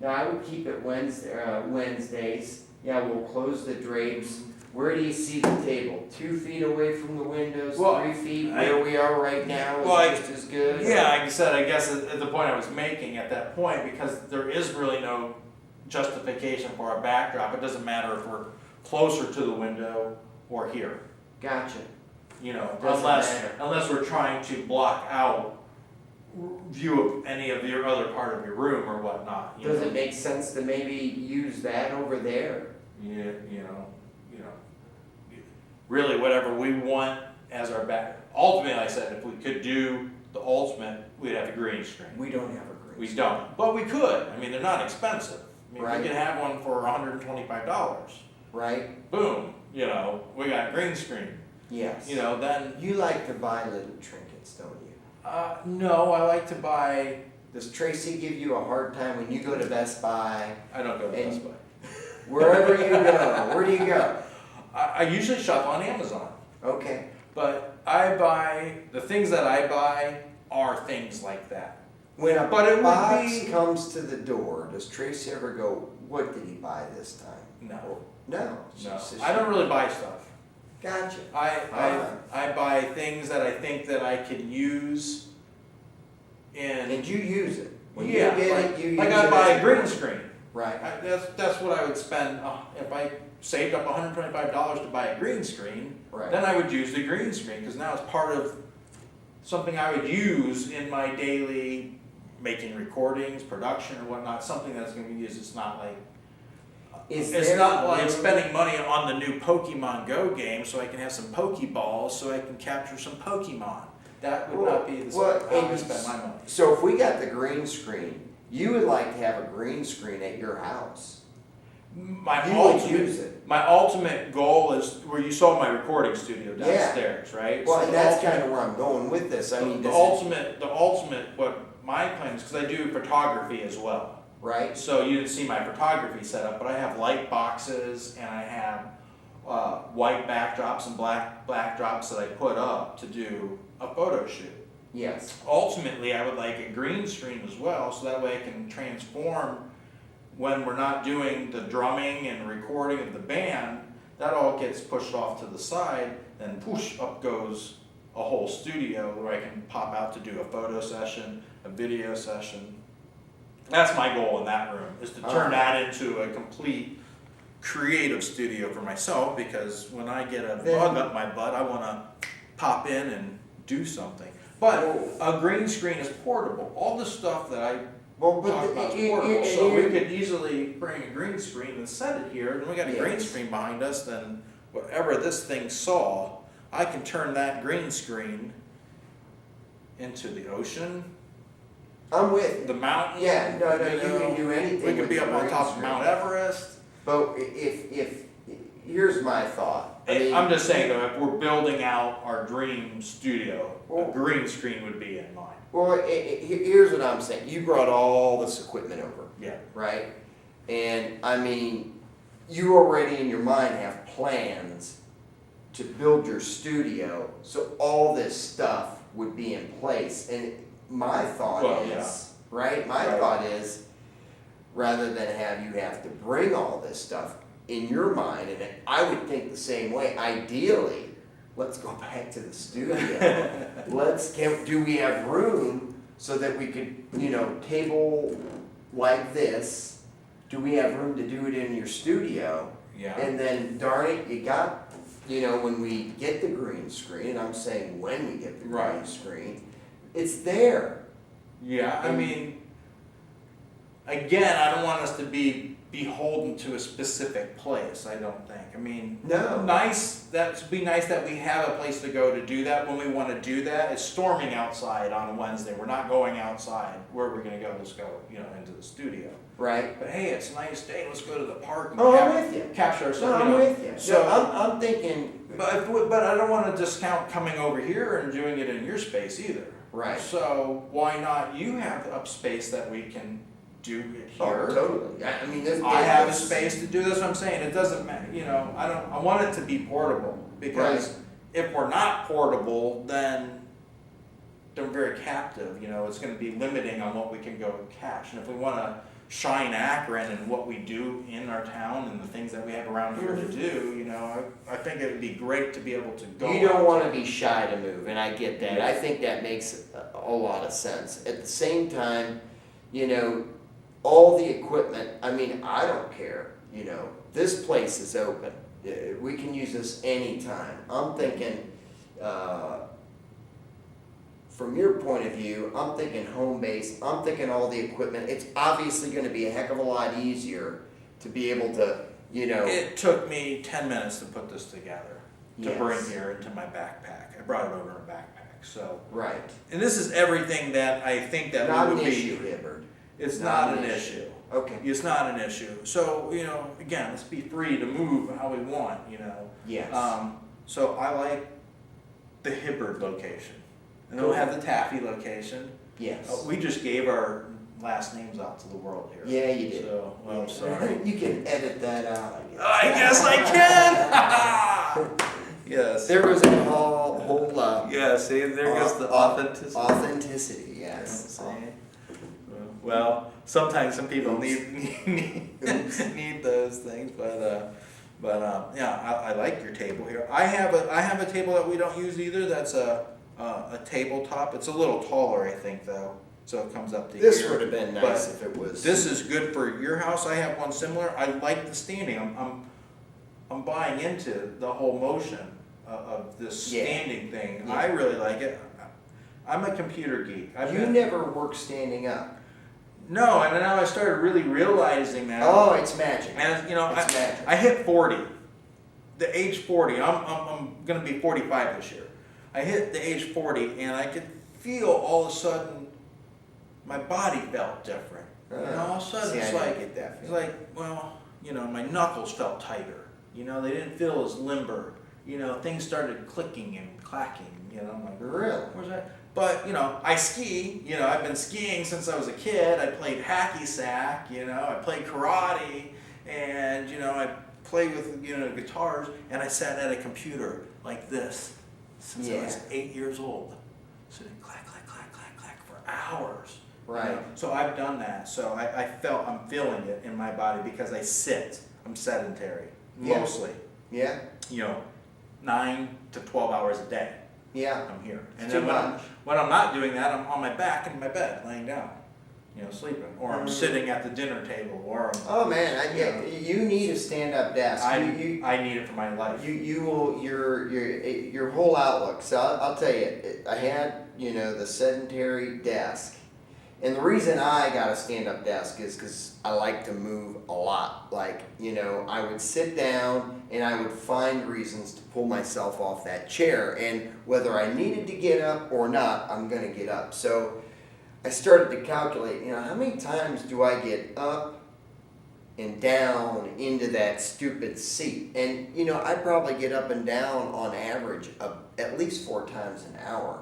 No, I would keep it Wednesdays. Yeah, we'll close the drapes. Where do you see the table? 2 feet away from the windows, Well, 3 feet I- where we are right now is Well, I- just as good? yeah, like I said, I guess at the point I was making at that point, because there is really no justification for a backdrop. It doesn't matter if we're closer to the window or here, Gotcha. Doesn't matter. unless we're trying to block out view of any of your other part of your room or whatnot. Does it make sense to maybe use that over there? Yeah, really whatever we want as our back. Ultimately, like I said, if we could do the ultimate, we'd have a green screen. We don't have a green. We don't, but we could. I mean, they're not expensive. I mean, Right. we could have one for $125. Right? Boom, we got a green screen. Yes. Then, You like to buy little trinkets, don't you? no, I like to buy, Does Tracy give you a hard time when you go to Best Buy? I don't go to And- Best Buy. Wherever you go, where do you go? I usually shop on Amazon, Okay. but the things that I buy are things like that. When a But it would box be- comes to the door, does Tracy ever go, what did he buy this time? No, No. She no, says I don't really buy stuff. Gotcha. I buy things that I think that I can use in, And you use it. When yeah, you get like, it, you use like it. I buy as a green screen. Right. That's what I would spend, if I saved up $125 to buy a green screen, Right. then I would use the green screen, because now it's part of something I would use in my daily making recordings, production or whatnot, something that's gonna be used. It's not like, Is it's there not like room- spending money on the new Pokemon Go game so I can have some Pokeballs so I can capture some Pokemon. That would not be the Well, how I and- spend my money. So if we got the green screen, you would like to have a green screen at your house. My You would ultimate, use it. my ultimate goal is where you saw my recording studio Yeah. downstairs, right? Well, So and the that's ultimate- kind of where I'm going with this. I mean, the does ultimate, what my plan is, because I do photography as well. right? So you didn't see my photography setup, but I have light boxes and I have white backdrops and black backdrops that I put up to do a photo shoot. Yes. Ultimately, I would like a green screen as well, so that way I can transform when we're not doing the drumming and recording of the band, that all gets pushed off to the side, then push, up goes a whole studio where I can pop out to do a photo session, a video session. That's my goal in that room, is to turn that into a complete creative studio for myself, because when I get a bug up my butt, I want to pop in and do something. But a green screen is portable. All the stuff that I talk about is portable, so we could easily bring a green screen and set it here, and we got a green screen behind us, then whatever this thing saw, I can turn that green screen into the ocean. I'm with the mountain. Yeah, no, you can do anything. We could be up on top of Mount Everest. But if here's my thought. I'm just saying though, if we're building out our dream studio, a green screen would be in mind. Well, here's what I'm saying. You brought all this equipment over. Yeah. Right? And I mean, you already in your mind have plans to build your studio, so all this stuff would be in place. And my thought right? My thought is, rather than have you have to bring all this stuff in your mind, and I would think the same way, ideally, let's go back to the studio. Do we have room so that we could, table like this, do we have room to do it in your studio? Yeah. And then, darn it, you got, when we get the green screen, and I'm saying when we get the green screen, it's there. Yeah, I mean, again, I don't want us to be beholden to a specific place, I don't think. I mean, that'd be nice that we have a place to go to do that when we want to do that. It's storming outside on a Wednesday. We're not going outside. Where are we going to go? Let's go, into the studio. Right. But hey, it's a nice day. Let's go to the park and I'm with you. capture ourselves. I'm with you. So I'm thinking. But I don't want to discount coming over here and doing it in your space either. Right. So why not you have up space that we can do it here? Oh, totally. I mean, I have a space to do this. I'm saying it doesn't matter. I want it to be portable, because if we're not portable, then they're very captive. It's going to be limiting on what we can go catch. And if we want to shine Akron and what we do in our town and the things that we have around here to do, I think it would be great to be able to go. You don't want to be shy to move, and I get that. I think that makes a lot of sense. At the same time, all the equipment, I mean, I don't care. This place is open. We can use this anytime. I'm thinking, from your point of view, I'm thinking home base. I'm thinking all the equipment. It's obviously going to be a heck of a lot easier to be able to, It took me 10 minutes to put this together, to bring here into my backpack. I brought it over in a backpack, so. Right. And this is everything that I think that Not we would an be. issue, Hibbard. It's not an issue. Okay. It's not an issue. So, again, let's be free to move how we want, Yes. So I like the Hibbard location. And then we have the Taffy location. Yes. We just gave our last names out to the world here. Yeah, you did. So, I'm sorry. You can edit that out, I guess I can! Yes. There was a whole Yeah, see, there goes the authenticity. Authenticity, yes. Well, sometimes some people need those things, but I like your table here. I have a table that we don't use either. That's a tabletop. It's a little taller, I think, though, so it comes up to This here. would have been nice if it was. This is good for your house. I have one similar. I like the standing. I'm buying into the whole motion of this standing thing. Yeah. I really like it. I'm a computer geek. You never work standing up. No, and now I started really realizing that. Oh, it's magic. And It's magic. I hit 40. The age 40. I'm gonna be 45 this year. I hit the age 40, and I could feel all of a sudden my body felt different. All of a sudden it's like, well, my knuckles felt tighter. They didn't feel as limber. Things started clicking and clacking. I'm like, Really? where's that? But, I ski, I've been skiing since I was a kid. I played hacky sack, I played karate, and, I play with, guitars, and I sat at a computer like this since I was 8 years old. Sitting clack, clack, clack, clack, clack for hours. Right. You know? So I've done that. So I'm feeling it in my body because I sit. I'm sedentary Yeah. mostly. Yeah. 9 to 12 hours a day. Yeah. I'm here. And It's then too much. when I'm not doing that, I'm on my back in my bed, laying down, sleeping, or I'm sitting at the dinner table, or I'm, Oh man, you need a stand-up desk. I need it for my life. You will your whole outlook. So I'll tell you, I had the sedentary desk, and the reason I got a stand-up desk is because I like to move a lot. Like I would sit down and I would find reasons to pull myself off that chair, and whether I needed to get up or not, I'm gonna get up. So I started to calculate, how many times do I get up and down into that stupid seat? And, I probably get up and down on average at least 4 times an hour.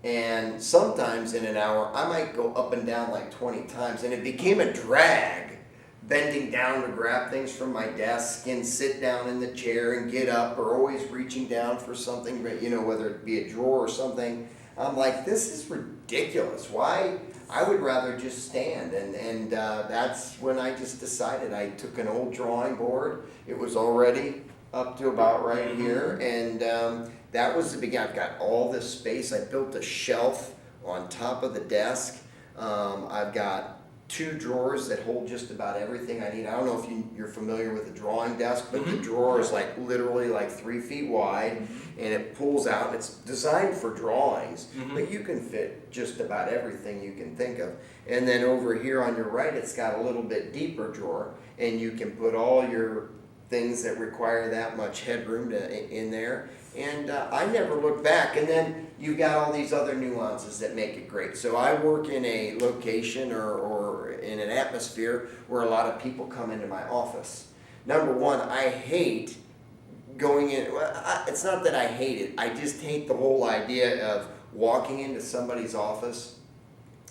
And sometimes in an hour, I might go up and down like 20 times. And it became a drag, bending down to grab things from my desk and sit down in the chair and get up, or always reaching down for something, whether it be a drawer or something. I'm like, this is ridiculous. Why? I would rather just stand. And that's when I just decided. I took an old drawing board. It was already up to about right here. And that was the beginning. I've got all this space. I built a shelf on top of the desk. I've got 2 drawers that hold just about everything I need. I don't know if you're familiar with a drawing desk, but the drawer is literally 3 feet wide, and it pulls out, and it's designed for drawings, but you can fit just about everything you can think of. And then over here on your right, it's got a little bit deeper drawer, and you can put all your things that require that much headroom in there. And I never look back. And then you've got all these other nuances that make it great. So I work in a location or in an atmosphere where a lot of people come into my office. Number one, I hate going in. Well, it's not that I hate it. I just hate the whole idea of walking into somebody's office.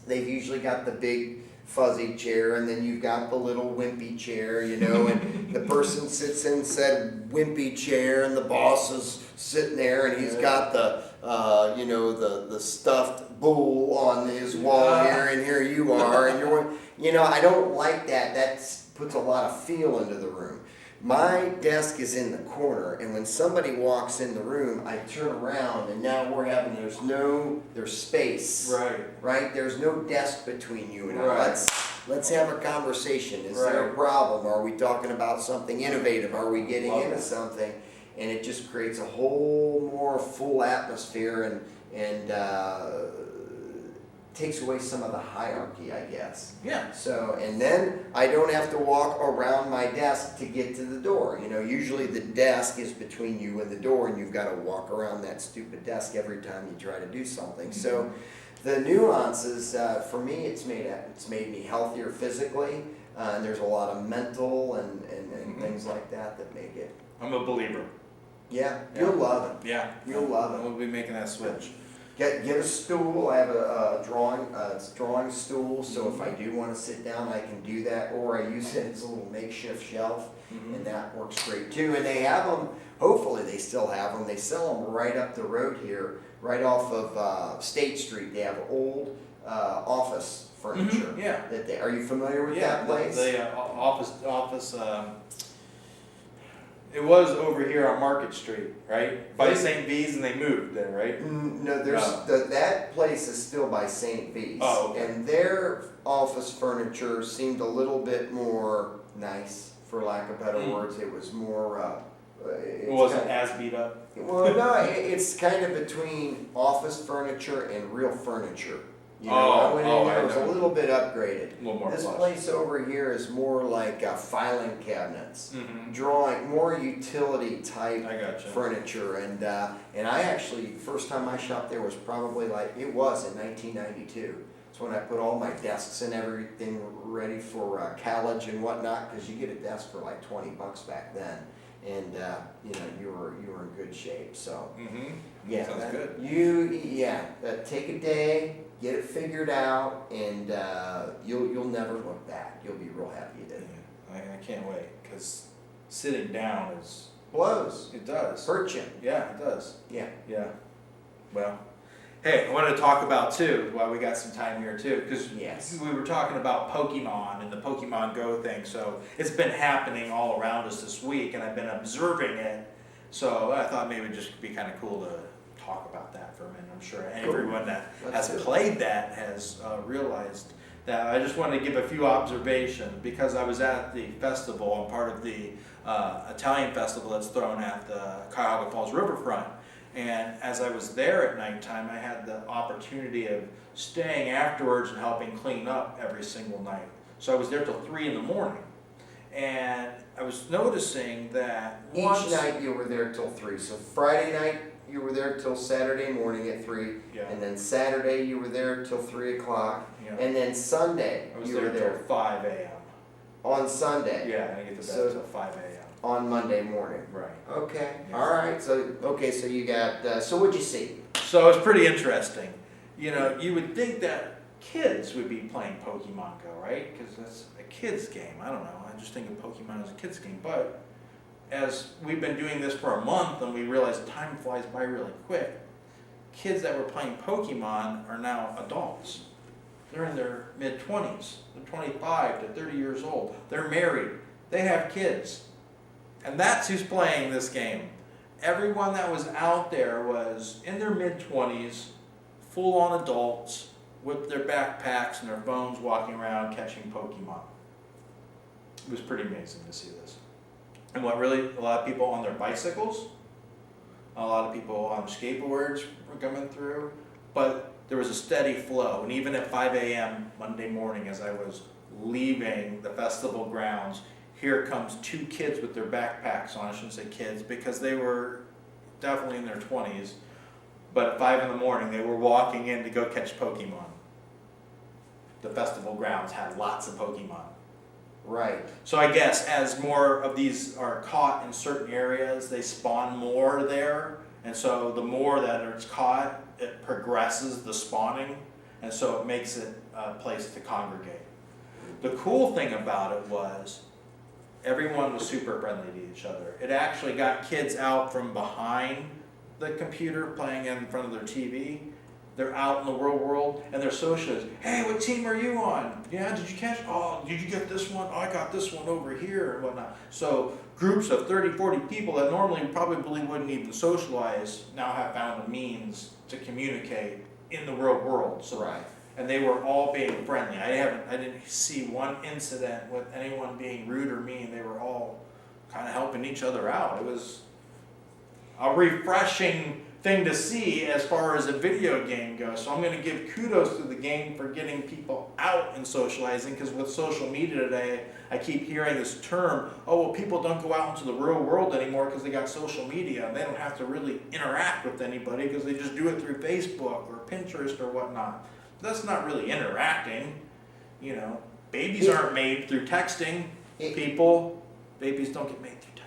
They've usually got the big fuzzy chair, and then you've got the little wimpy chair, and the person sits in said wimpy chair, and the boss is sitting there, and he's got the the stuffed bull on his wall here, and here you are, and I don't like that. That puts a lot of feel into the room. My desk is in the corner, and when somebody walks in the room, I turn around, and now there's space. Right? There's no desk between you and I. Let's have a conversation. Is there a problem? Are we talking about something innovative? Are we getting into something? And it just creates a whole more full atmosphere and takes away some of the hierarchy, I guess. Yeah. So, and then I don't have to walk around my desk to get to the door. Usually the desk is between you and the door, and you've got to walk around that stupid desk every time you try to do something. So the nuances, for me, it's made me healthier physically, and there's a lot of mental and things like that make it. I'm a believer. Yeah, you'll love it. Yeah. You'll love it. We'll be making that switch. Get a stool. I have a drawing stool, so if I do want to sit down, I can do that. Or I use it as a little makeshift shelf, and that works great too. And they have them. Hopefully, they still have them. They sell them right up the road here, right off of State Street. They have old office furniture. Yeah. Are you familiar with that place? The office. It was over here on Market Street, right? By St. V's, and they moved there, right? No, that place is still by St. V's. Oh, okay. And their office furniture seemed a little bit more nice, for lack of better words. It was more. It wasn't as beat up. Well, no, it's kind of between office furniture and real furniture. I went in there, it was a little bit upgraded. A little more This plush. place over here is more like filing cabinets, drawing, more utility type furniture. And I actually, first time I shopped there was probably it was in 1992. It's when I put all my desks and everything ready for college and whatnot, because you get a desk for like $20 back then. And you were in good shape. So yeah, sounds good. Take a day, get it figured out, and you'll never look back. You'll be real happy you did. Yeah, I can't wait, because sitting down blows. It does. Hurt you. Yeah, it does. Yeah. Yeah. Well, Hey, I wanted to talk about too, while we got some time here too, because Yes. we were talking about Pokemon and the Pokemon Go thing. So it's been happening all around us this week, and I've been observing it. So I thought maybe it'd just be kind of cool to talk about that for a minute. I'm sure everyone that has played that has realized that. I just wanted to give a few observations because I was at the festival. I'm part of the Italian festival that's thrown at the Cuyahoga Falls Riverfront. And as I was there at nighttime, I had the opportunity of staying afterwards and helping clean up every single night. So I was there till 3 in the morning. And I was noticing that Each night you were there till 3. So Friday night you were there till Saturday morning at 3. Yeah. And then Saturday you were there till 3 o'clock. Yeah. And then Sunday I was you there were there till 5 a.m. on Sunday. Yeah, I get to bed So- till 5 a.m. On Monday morning. Right. Okay. Yeah. All right. So so you got. So what'd you see? So it's pretty interesting. You know, you would think that kids would be playing Pokemon Go, right? Because that's a kid's game. I don't know. I just think of Pokemon as a kid's game. But as we've been doing this for a month and we realize time flies by really quick, kids that were playing Pokemon are now adults. They're in their mid-20s. They're 25 to 30 years old. They're married. They have kids. And that's who's playing this game. Everyone that was out there was in their mid-20s, full-on adults, with their backpacks and their phones walking around catching Pokemon. It was pretty amazing to see this. And a lot of people on their bicycles, a lot of people on skateboards were coming through, but there was a steady flow. And even at 5 a.m. Monday morning as I was leaving the festival grounds, here comes 2 kids with their backpacks on. I shouldn't say kids because they were definitely in their 20s. But at 5 in the morning, they were walking in to go catch Pokemon. The festival grounds had lots of Pokemon. Right. So I guess as more of these are caught in certain areas, they spawn more there. And so the more that it's caught, it progresses the spawning. And so it makes it a place to congregate. The cool thing about it was everyone was super friendly to each other. It actually got kids out from behind the computer playing in front of their TV. They're out in the real world and they're socials. Hey, what team are you on? Yeah, did you catch? Oh, did you get this one? Oh, I got this one over here and whatnot. So groups of 30, 40 people that normally probably wouldn't even socialize now have found a means to communicate in the real world. So Right. and they were all being friendly. I didn't see one incident with anyone being rude or mean. They were all kind of helping each other out. It was a refreshing thing to see as far as a video game goes. So I'm going to give kudos to the game for getting people out and socializing, because with social media today, I keep hearing this term, oh, well, people don't go out into the real world anymore because they got social media and they don't have to really interact with anybody because they just do it through Facebook or Pinterest or whatnot. That's not really interacting. You know, babies aren't made through texting. People, babies don't get made through texting.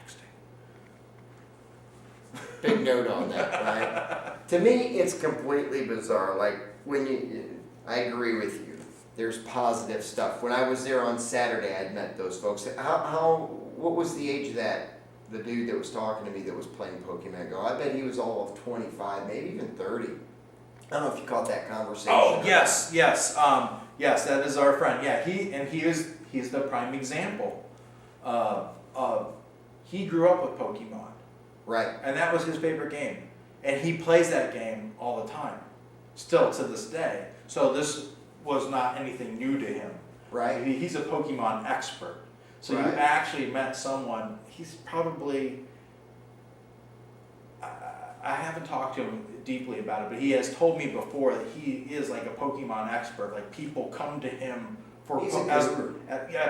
Big note on that, right? To me, it's completely bizarre. Like I agree with you. There's positive stuff. When I was there on Saturday, I'd met those folks. What was the age of the dude that was talking to me that was playing Pokemon Go? I bet he was all of 25, maybe even 30. I don't know if you caught that conversation. Oh, yes, yes, that is our friend. Yeah, he's the prime example of he grew up with Pokemon. Right. And that was his favorite game. And he plays that game all the time, still to this day. So this was not anything new to him. Right. He's a Pokemon expert. So Right. you actually met someone, he's probably, I haven't talked to him deeply about it, but he has told me before that he is like a Pokemon expert. Like people come to him for He's a guru.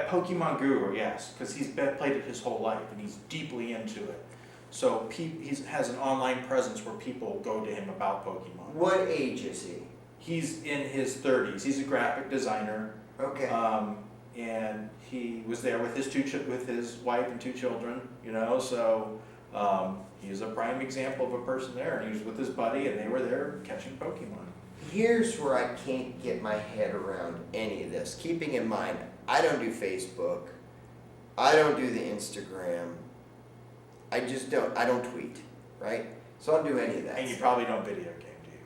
Pokemon guru, yes, because he's played it his whole life and he's deeply into it. So he has an online presence where people go to him about Pokemon. What age is he? He's in his 30s. He's a graphic designer. Okay. And he was there with his wife and 2 children. You know, so he's a prime example of a person there. And he was with his buddy, and they were there catching Pokemon. Here's where I can't get my head around any of this. Keeping in mind, I don't do Facebook. I don't do the Instagram. I don't tweet, right? So I don't do any of that. And you probably don't video game, do you?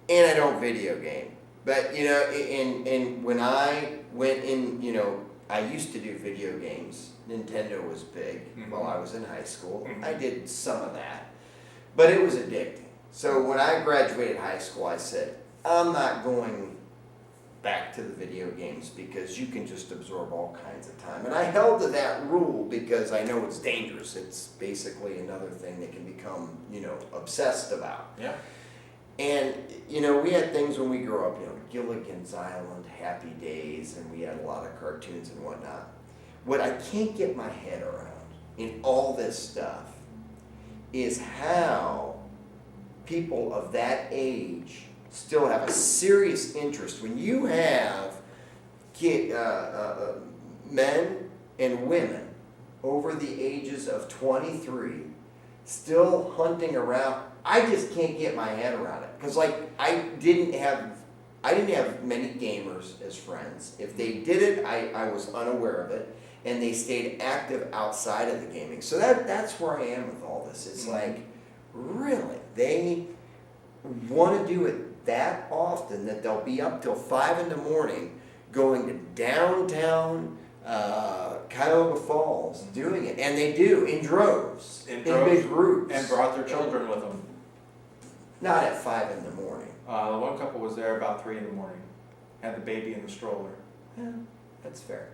and I don't video game. But, you know, and when I went in, you know, I used to do video games. Nintendo was big while I was in high school. I did some of that, but it was addicting. So when I graduated high school, I said, I'm not going back to the video games because you can just absorb all kinds of time. And I held to that rule because I know it's dangerous. It's basically another thing that can become, you know, obsessed about. Yeah. And, you know, we had things when we grew up, you know, Gilligan's Island, Happy Days, and we had a lot of cartoons and whatnot. What I can't get my head around in all this stuff is how people of that age still have a serious interest. When you have men and women over the ages of 23 still hunting around, I just can't get my head around it. Because, like, I didn't have many gamers as friends. If they did it, I was unaware of it. And they stayed active outside of the gaming. So that's where I am with all this. It's like, really? They want to do it that often that they'll be up till 5 in the morning going to downtown Cuyahoga Falls doing it. And they do, in droves, in big groups. And brought their children with them. Not at 5 in the morning. One couple was there about 3 in the morning. Had the baby in the stroller. Yeah, that's fair.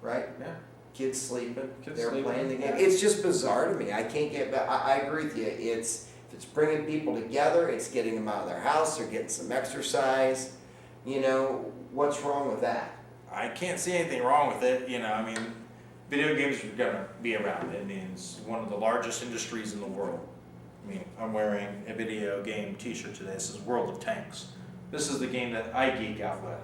Right? Yeah. Kids sleeping, Kids they're sleeping, playing the game. yeah. It's just bizarre to me. I can't get back. I agree with you. If it's bringing people together, it's getting them out of their house, they're getting some exercise. You know, what's wrong with that? I can't see anything wrong with it. You know, I mean, video games are going to be around. It means one of the largest industries in the world. I mean, I'm wearing a video game t-shirt today. This is World of Tanks. This is the game that I geek out with.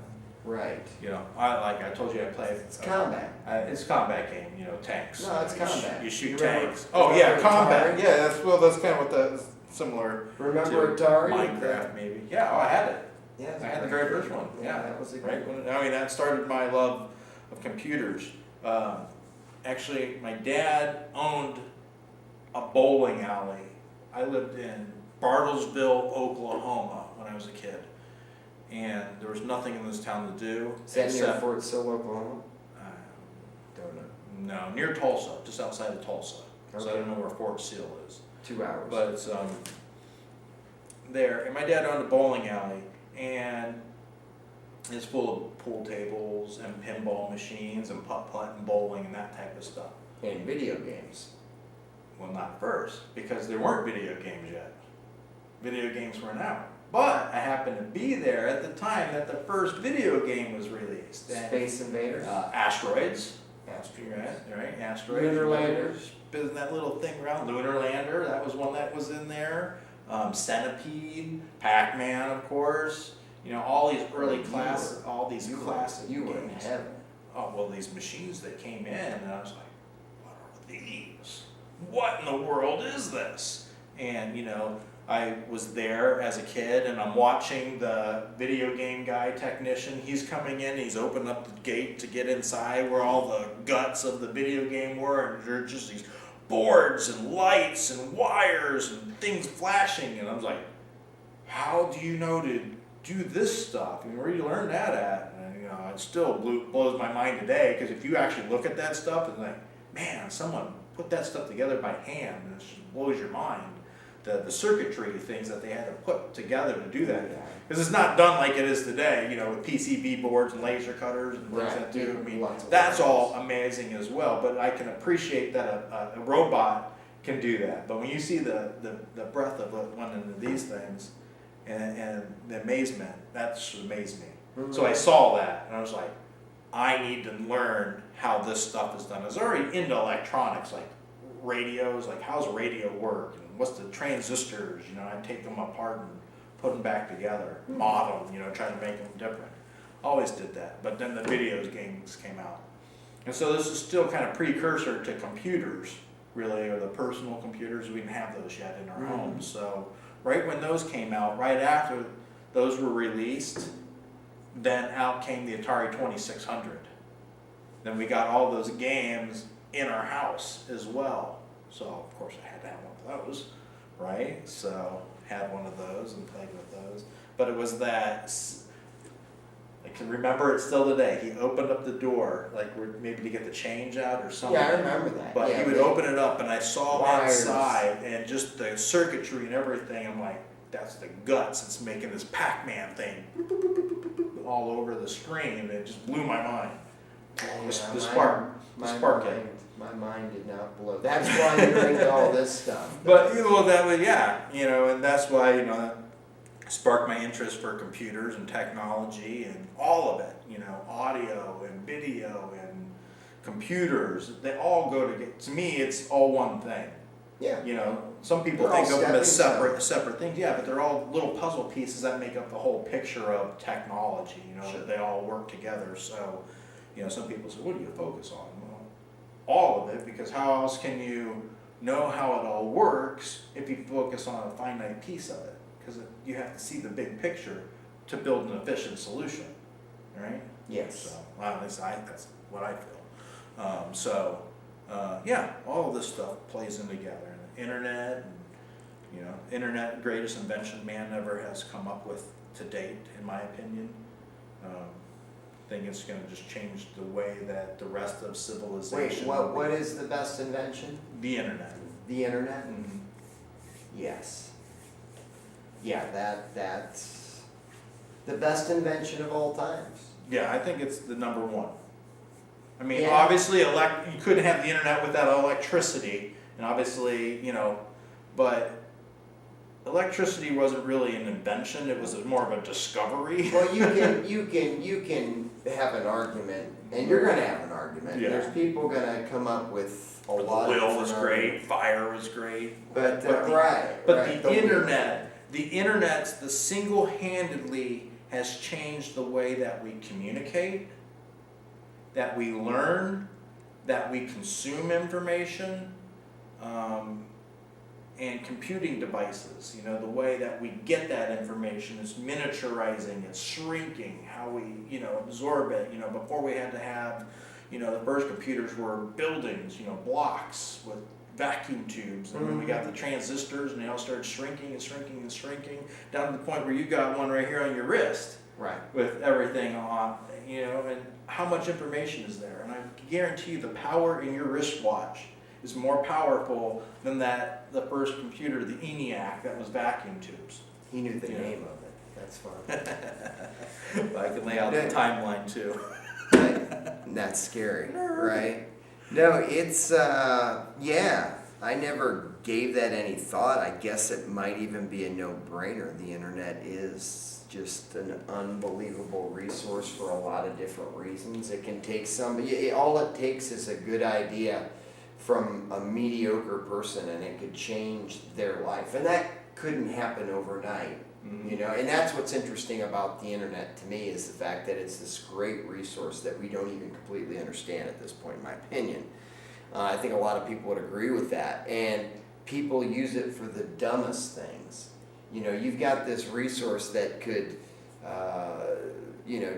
Right. You know, I told you I play. It's combat. It's a combat game. You know, tanks. No, it's combat. You shoot You remember- tanks. Oh yeah, remember combat. Atari? Yeah, that's kind of what that is similar. Remember to Atari? Minecraft, maybe. Yeah, I had it. Yeah, I had the very first one. Yeah, that was a right. great one. I mean, that started my love of computers. Actually, my dad owned a bowling alley. I lived in Bartlesville, Oklahoma, when I was a kid, and there was nothing in this town to do. Is that near Fort Sill, Oklahoma? Don't know. No, near Tulsa, just outside of Tulsa. So I Okay. don't know where Fort Sill is. 2 hours. But it's there, and my dad owned a bowling alley, and it's full of pool tables and pinball machines and putt-putt and bowling and that type of stuff. And video games. Well, not first, because there weren't video games yet. Video games weren't out. But I happened to be there at the time that the first video game was released. And, Space Invaders. Asteroids. Asteroids. Right, Asteroids. Lunar Lander. Spinning that little thing around. Lunar Lander, that was one that was in there. Centipede, Pac-Man, of course. You know, all these early classic You were in games. heaven. Oh, well, these machines that came in, and I was like, what are these? What in the world is this? And, you know, I was there as a kid, and I'm watching the video game guy technician. He's coming in, he's opening up the gate to get inside where all the guts of the video game were, and there's just these boards and lights and wires and things flashing. And I was like, how do you know to do this stuff? I mean, where do you learn that at? And, you know, it still blows my mind today, because if you actually look at that stuff, it's like, man, someone put that stuff together by hand, and it just blows your mind. The circuitry things that they had to put together to do that. Because it's not done like it is today, you know, with PCB boards and laser cutters and things that do. I mean, that's all amazing as well, but I can appreciate that a robot can do that. But when you see the breadth of one of these things and the amazement, that's amazed me. Mm-hmm. So I saw that, and I was like, I need to learn how this stuff is done. I was already into electronics, like radios, like how's radio work, and what's the transistors, you know, I'd take them apart and put them back together, mod them, you know, try to make them different. Always did that, but then the video games came out. And so this is still kind of precursor to computers, really, or the personal computers. We didn't have those yet in our homes. So right when those came out, right after those were released, then out came the Atari 2600. Then we got all those games in our house as well. So of course I had to have one of those, right? So had one of those and played with those. but it was that. I can remember it still today. He opened up the door, like maybe to get the change out or something. Yeah, I remember that. But yeah, he would open it up, and I saw wires. inside, and just the circuitry and everything. I'm like, that's the guts. It's making this Pac-Man thing all over the screen, and it just blew my mind. Yeah, The spark mind, my mind did not blow. That's why you're into all this stuff. But that would, and that's why that sparked my interest for computers and technology and all of it. Audio and video and computers. They all go together. To me, it's all one thing. Yeah. Some people They're think all of them as stepping separate things. Yeah, but they're all little puzzle pieces that make up the whole picture of technology. Sure. That they all work together. So, some people say, "What do you focus on?" Well, all of it, because how else can you know how it all works if you focus on a finite piece of it? Because you have to see the big picture to build an efficient solution, right? Yes. So, well, at least that's what I feel. All of this stuff plays in together. And the internet, and, internet, greatest invention man ever has come up with to date, in my opinion. I think it's going to just change the way that the rest of civilization. Wait, what is the best invention? The internet. The internet? Mm-hmm. Yes. Yeah, that's the best invention of all times. Yeah, I think it's the number one. I mean, Yeah. obviously, you couldn't have the internet without electricity, and obviously, but electricity wasn't really an invention; it was more of a discovery. Well, you can have an argument, and you're going to have an argument. Yeah. There's people going to come up with a lot of Oil was different great, arguments. fire was great, But the internet, the single-handedly has changed the way that we communicate, that we learn, that we consume information, and computing devices. The way that we get that information is miniaturizing, it's shrinking, how we, absorb it. Before we had to have, the first computers were buildings, blocks with vacuum tubes, and then we got the transistors, and they all started shrinking and shrinking and shrinking, down to the point where you got one right here on your wrist. Right. With everything on, and how much information is there. And I guarantee you the power in your wristwatch is more powerful than the first computer, the ENIAC, that was vacuum tubes. He knew the name of it. That's fun. I can lay out the timeline too. That's scary, right? No, it's, I never gave that any thought. I guess it might even be a no-brainer. The internet is just an unbelievable resource for a lot of different reasons. It can take all it takes is a good idea from a mediocre person, and it could change their life. And that couldn't happen overnight. And that's what's interesting about the internet to me, is the fact that it's this great resource that we don't even completely understand at this point, in my opinion. I think a lot of people would agree with that, and people use it for the dumbest things. You've got this resource that could,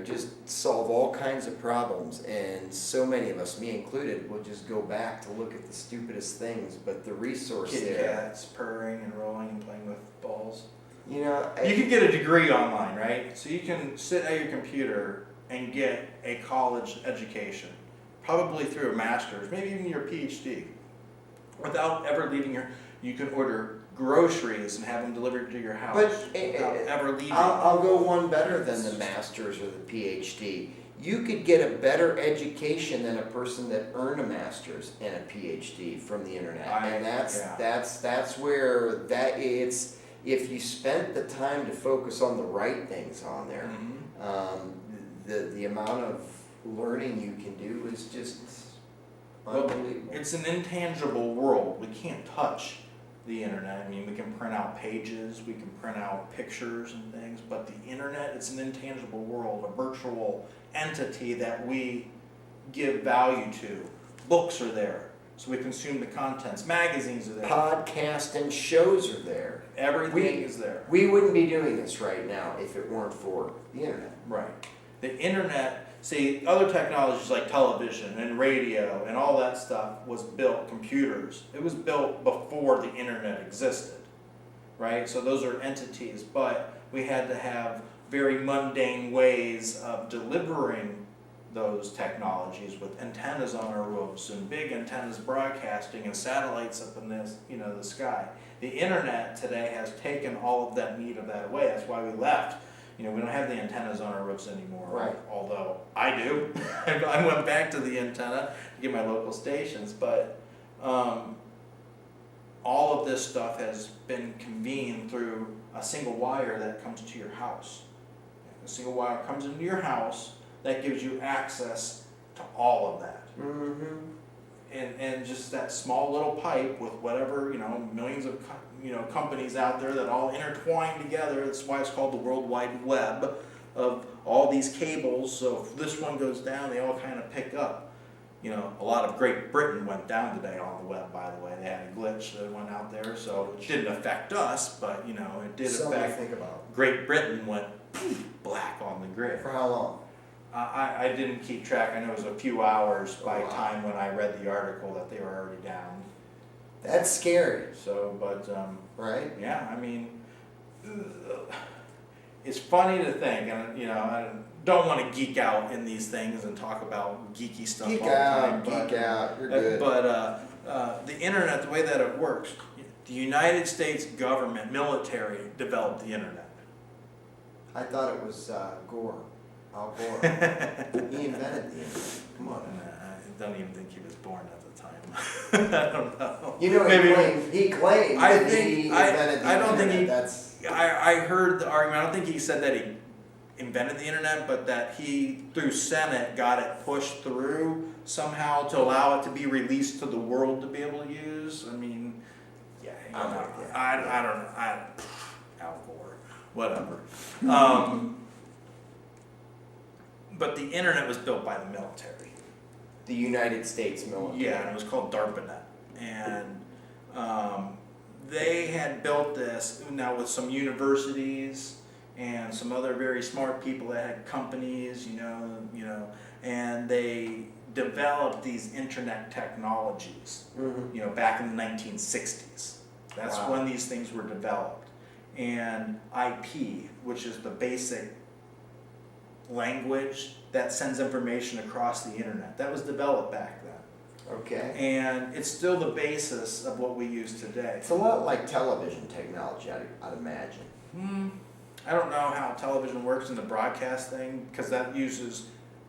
just solve all kinds of problems, and so many of us, me included, will just go back to look at the stupidest things, but the resource Kitty there. cats purring and rolling and playing with balls. You can get a degree online, right? So you can sit at your computer and get a college education, probably through a master's, maybe even your PhD, without ever leaving you can order groceries and have them delivered to your house without ever leaving. I'll go one better than the master's or the PhD. You could get a better education than a person that earned a master's and a PhD from the internet. And that's where it's, if you spent the time to focus on the right things on there, the amount of learning you can do is just unbelievable. It's an intangible world. We can't touch the internet. I mean, we can print out pages, we can print out pictures and things, but the internet, it's an intangible world, a virtual entity that we give value to. Books are there, so we consume the contents. Magazines are there. Podcasts and shows are there. Everything is there. We wouldn't be doing this right now if it weren't for the internet. Right. The internet, see, other technologies like television and radio and all that stuff was built, computers, it was built before the internet existed, right? So those are entities, but we had to have very mundane ways of delivering those technologies with antennas on our roofs and big antennas broadcasting and satellites up in this, the sky. The internet today has taken all of that need of that away. That's why we left. We don't have the antennas on our roofs anymore. Right. Although I do. I went back to the antenna to get my local stations, but all of this stuff has been convened through a single wire that comes to your house. A single wire comes into your house that gives you access to all of that. Mm-hmm. And just that small little pipe with whatever, millions of companies out there that all intertwine together. That's why it's called the World Wide Web of all these cables. So if this one goes down, they all kind of pick up. A lot of Great Britain went down today on the web, by the way. They had a glitch that went out there, so it didn't affect us, but it did affect. Think about. Great Britain went black on the grid. For how long? I didn't keep track. I know it was a few hours by time when I read the article that they were already down. That's scary. So, but right? yeah, I mean, it's funny to think, and I don't want to geek out in these things and talk about geeky stuff all the time. Geek out. You're good. But the internet, the way that it works, the United States government, military, developed the internet. I thought it was Gore. Al Gore. He invented the internet. Come on. I don't even think he was born at the time. I don't know. He claimed that he invented the I don't internet. think I heard the argument. I don't think he said that he invented the internet, but that he, through Senate, got it pushed through somehow to allow it to be released to the world to be able to use. I mean, yeah, I don't know. Al Gore, whatever. But the internet was built by the military. The United States military. Yeah, and it was called DARPANET. And they had built this now with some universities and some other very smart people that had companies, and they developed these internet technologies, back in the 1960s. That's when these things were developed. And IP, which is the basic language that sends information across the internet. That was developed back then. Okay. And it's still the basis of what we use today. It's a lot like television technology, I'd imagine. I don't know how television works in the broadcast thing, because that uses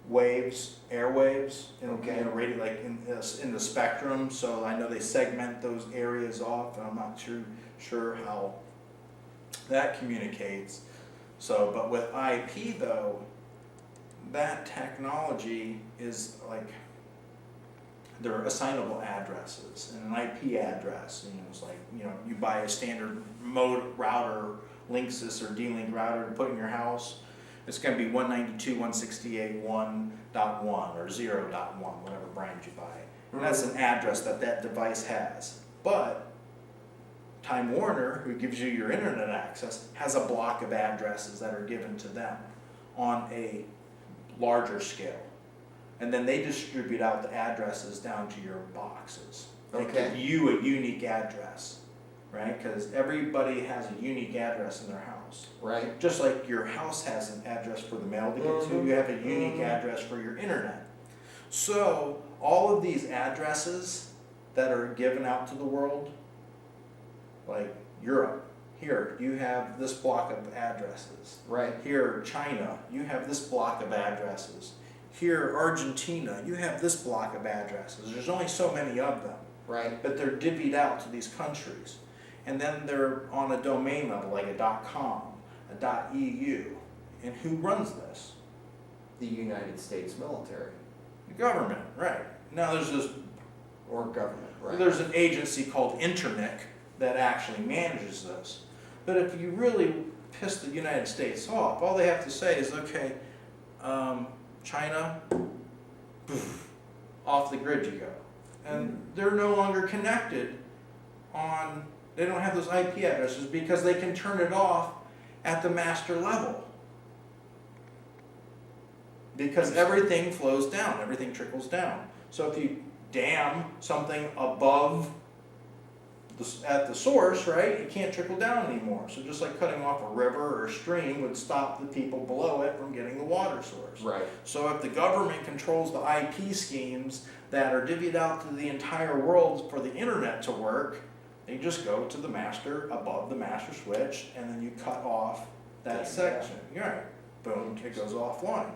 waves, airwaves, radio, like in the spectrum. So I know they segment those areas off, and I'm not sure how that communicates. So, but with IP though, that technology is like, they're assignable addresses, and an IP address, it's like, you buy a standard mode router, Linksys or D-Link router to put in your house, it's going to be 192.168.1.1 or 0.1, whatever brand you buy. And that's an address that device has. But Time Warner, who gives you your internet access, has a block of addresses that are given to them on a larger scale. And then they distribute out the addresses down to your boxes. They give you a unique address, right? Because everybody has a unique address in their house. Right. Just like your house has an address for the mail to get to, you have a unique address for your internet. So all of these addresses that are given out to the world, like Europe, here you have this block of addresses. Right. Here, China, you have this block of addresses. Here, Argentina, you have this block of addresses. There's only so many of them. Right. But they're divvied out to these countries. And then they're on a domain level, like a .com, a .eu. And who runs this? The United States military. The government, right. Now there's this... Or government, right. There's an agency called Internic that actually manages this. But if you really piss the United States off, all they have to say is, okay, China, poof, off the grid you go. And they're no longer connected on, they don't have those IP addresses because they can turn it off at the master level. Because everything flows down, everything trickles down. So if you dam something above at the source, right, it can't trickle down anymore. So just like cutting off a river or a stream would stop the people below it from getting the water source. Right. So if the government controls the IP schemes that are divvied out to the entire world for the internet to work, they just go to the master, above the master switch, and then you cut off that section. You're right. Boom, it goes offline.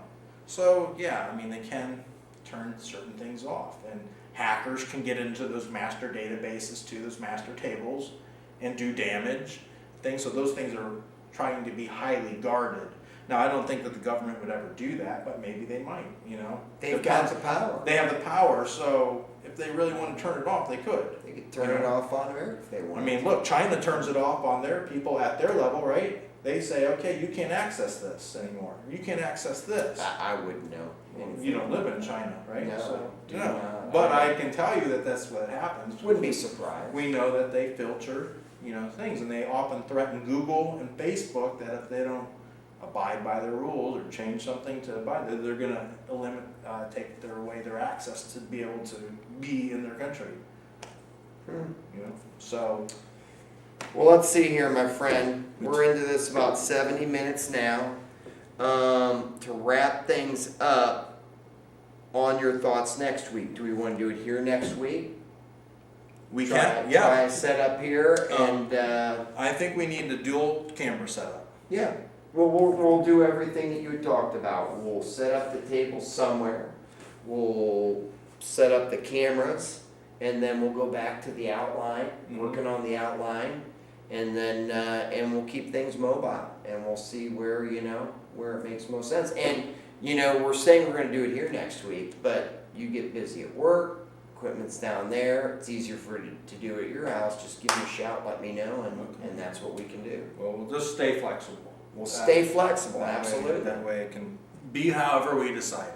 So yeah, I mean, they can turn certain things off, and hackers can get into those master databases too, those master tables, and do damage things. So those things are trying to be highly guarded. Now, I don't think that the government would ever do that, but maybe they might, you know. They've got the power. They have the power, so if they really want to turn it off, they could. They could turn it off on Earth if they want. I mean, look, China turns it off on their people at their level, right? They say, okay, you can't access this anymore. You can't access this. I wouldn't know. You don't live in China, right? No, So, do no. not. But I can tell you that that's what happens. Wouldn't be surprised. We know that they filter, you know, things, and they often threaten Google and Facebook that if they don't abide by their rules or change something to abide, they're going to take away their access to be able to be in their country. You know, so. Well, let's see here, my friend. We're into this about 70 minutes now. To wrap things up, on your thoughts next week. Do we want to do it here next week? We Try a setup here, and I think we need a dual camera setup. yeah, we'll do everything that you had talked about. We'll set up the table somewhere. We'll set up the cameras, and then we'll go back to the outline, working on the outline, and then and we'll keep things mobile, and we'll see where it makes most sense. And we're saying we're going to do it here next week, but you get busy at work. Equipment's down there. It's easier for you to do it at your house. Just give me a shout, let me know, and that's what we can do. Well, we'll just stay flexible. We'll stay flexible, absolutely. That way it can be however we decided.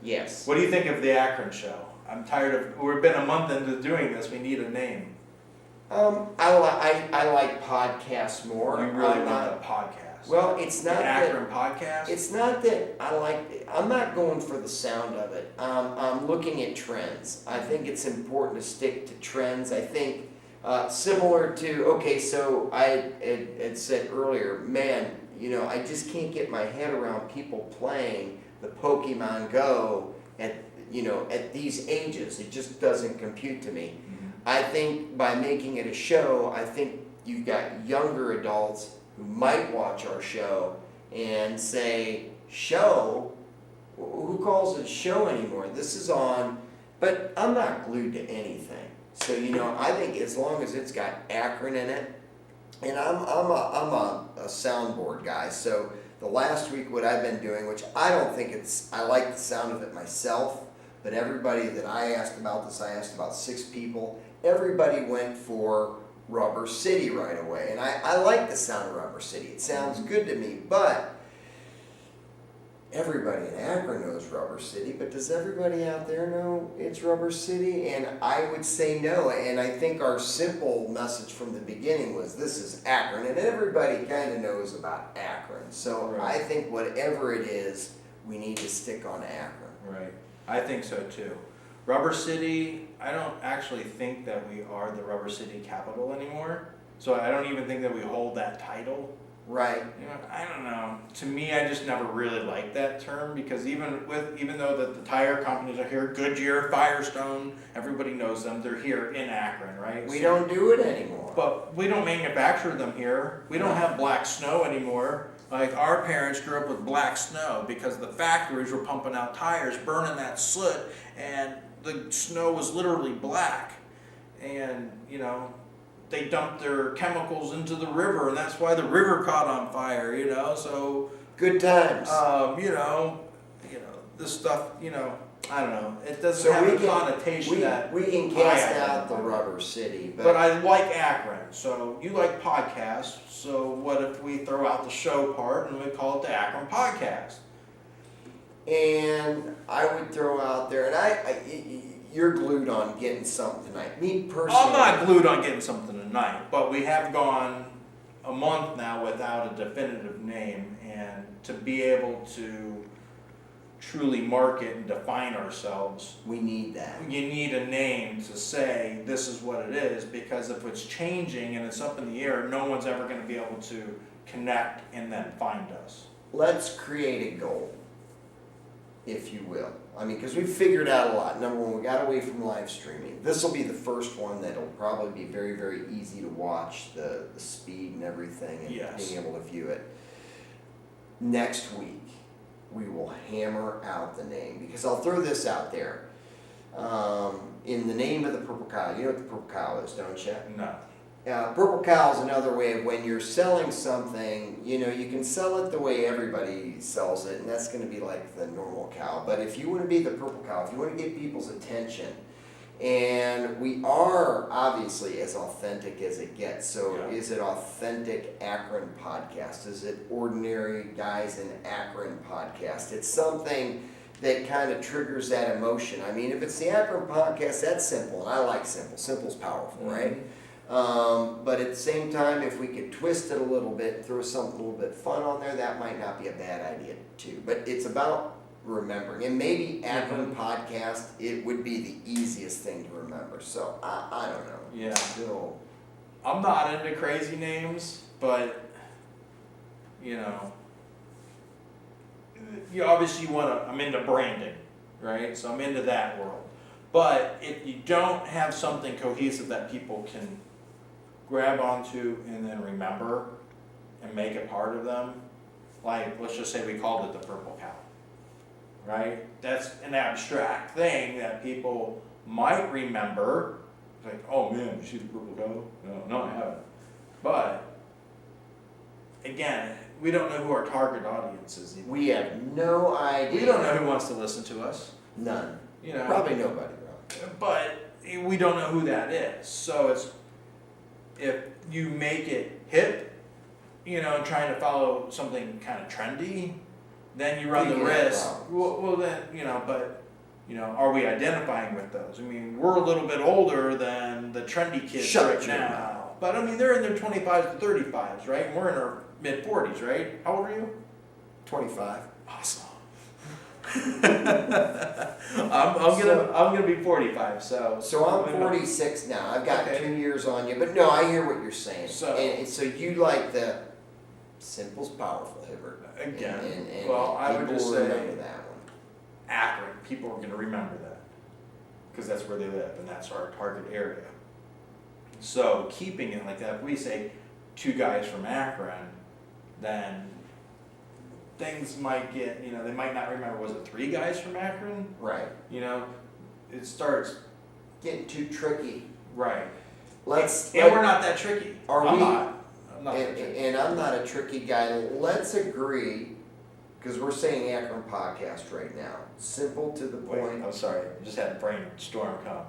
Yes. What do you think of the Akron show? I'm tired of, we've been a month into doing this, we need a name. I like podcasts more. You really want a podcast? Well, it's not the that Akron Podcast? It's not that I like. I'm not going for the sound of it. I'm looking at trends. I think it's important to stick to trends. I think similar to so I had said earlier, man, I just can't get my head around people playing the Pokemon Go at these ages. It just doesn't compute to me. Mm-hmm. I think by making it a show, I think you've got younger adults who might watch our show and say, show? Who calls it show anymore? This is on, but I'm not glued to anything. So, I think as long as it's got Akron in it, and I'm a soundboard guy, so the last week what I've been doing, which I don't think I like the sound of it myself, but everybody that I asked about this, I asked about 6 people, everybody went for Rubber City right away, and I like the sound of Rubber City. It sounds good to me, but everybody in Akron knows Rubber City, but does everybody out there know it's Rubber City? And I would say no, and I think our simple message from the beginning was this is Akron, and everybody kind of knows about Akron. So right. I think whatever it is, we need to stick on Akron. Right. I think so too. Rubber City, I don't actually think that we are the Rubber City capital anymore. So I don't even think that we hold that title. Right. I don't know. To me, I just never really liked that term because even though that the tire companies are here, Goodyear, Firestone, everybody knows them. They're here in Akron, right? We don't do it anymore. But we don't manufacture them here. We don't have black snow anymore. Like our parents grew up with black snow because the factories were pumping out tires, burning that soot, and the snow was literally black. And, they dumped their chemicals into the river, and that's why the river caught on fire, so good times. This stuff, I don't know. It doesn't have a connotation that we can cast out the Rubber City, but I like Akron. So you like podcasts. So what if we throw out the show part and we call it the Akron Podcast? And I would throw out there, and you're glued on getting something tonight. Me personally, I'm not glued on getting something tonight, but we have gone a month now without a definitive name, and to be able to truly market and define ourselves, We need that. you need a name to say this is what it is, because if it's changing and it's up in the air, no one's ever going to be able to connect and then find us. Let's create a goal, if you will. I mean, because we've figured out a lot. Number one, we got away from live streaming. This will be the first one that'll probably be very, very easy to watch, the speed and everything, and Yes. being able to view it. Next week, we will hammer out the name, because I'll throw this out there. In the name of the Purple Cow, you know what the Purple Cow is, don't you? No. Purple cow is another way of when you're selling something, you know, you can sell it the way everybody sells it, and that's going to be like the normal cow. But if you want to be the purple cow, if you want to get people's attention, and we are obviously as authentic as it gets. So Yeah. Is it Authentic Akron Podcast? Is it Ordinary Guys in Akron Podcast? It's something that kind of triggers that emotion. I mean, if it's the Akron Podcast, that's simple, and I like simple. Simple's powerful, right? But at the same time, if we could twist it a little bit and throw something a little bit fun on there, that might not be a bad idea too. But it's about remembering. And maybe Akron Podcast, it would be the easiest thing to remember. So I don't know. Yeah. Still, I'm not into crazy names, but you obviously want to. I'm into branding, right? So I'm into that world. But if you don't have something cohesive that people can grab onto and then remember and make it part of them, like let's just say we called it the Purple Cow, right? That's an abstract thing that people might remember. It's like, oh man, you see the Purple Cow? No, I haven't. But again, we don't know who our target audience is either. we have no idea. We don't know who wants to listen to us. None. You know, Probably nobody, Ron. but we don't know who that is. So it's if you make it hip, and trying to follow something kind of trendy, then you run the You have risk. problems. Well, then are we identifying with those? I mean, we're a little bit older than the trendy kids Shut right your now. mouth. But I mean, they're in their 25s to 35s, right? And we're in our mid 40s, right? How old are you? 25. Awesome. I'm gonna be 45. So I'm 46 now. I've got Okay. 2 years on you, but no, I hear what you're saying. So- and so you like the simple's powerful, Hibbert. Again, and well, I would people just will say remember that one. Akron. People are gonna remember that because that's where they live and that's our target area. So keeping it like that, if we say two guys from Akron, then things might get, they might not remember, was it three guys from Akron? Right. It starts, Getting too tricky. right. Let's. And we're not that tricky. Are I'm we- not that And, tricky. and I'm not a tricky guy. Let's agree, because we're saying Akron Podcast right now. Simple to the Wait, point. I'm sorry, I just had a brainstorm come.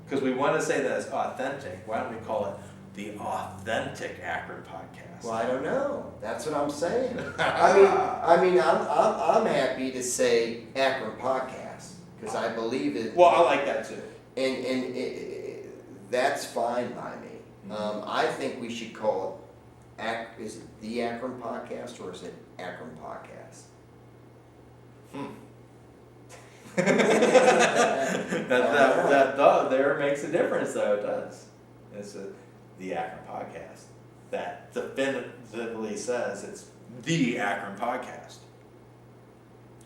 Because we want to say that it's authentic, why don't we call it the Authentic Akron Podcast? Well, I don't know. That's what I'm saying. I mean, I'm happy to say Akron Podcast because I believe it. Well, I like that too. And that's fine by me. Mhm. I think we should call it, is it the Akron Podcast or is it Akron Podcast? That thought there makes a difference though, it does. It's the Akron Podcast. That definitively says it's the Akron Podcast.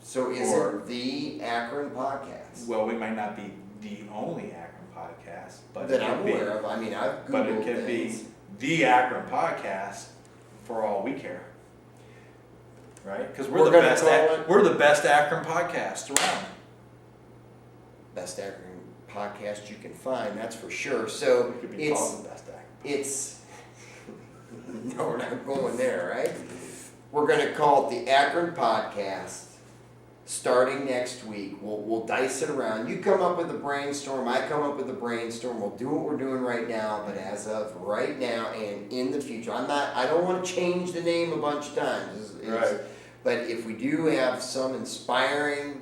So is Or- it the Akron Podcast? Well, we might not be the only Akron podcast, but That it I'm could be. aware of. I mean, I've Googled But it could things. be the Akron Podcast for all we care. Right? Because We're gonna call we're the best Akron podcast around. Best Akron Podcast you can find, that's for sure. So We could be it's called the best Akron. it's no, we're not going there, right? We're gonna call it the Akron Podcast. Starting next week, we'll dice it around. You come up with a brainstorm, I come up with a brainstorm. We'll do what we're doing right now, but as of right now and in the future, I don't want to change the name a bunch of times. Right. But if we do have some inspiring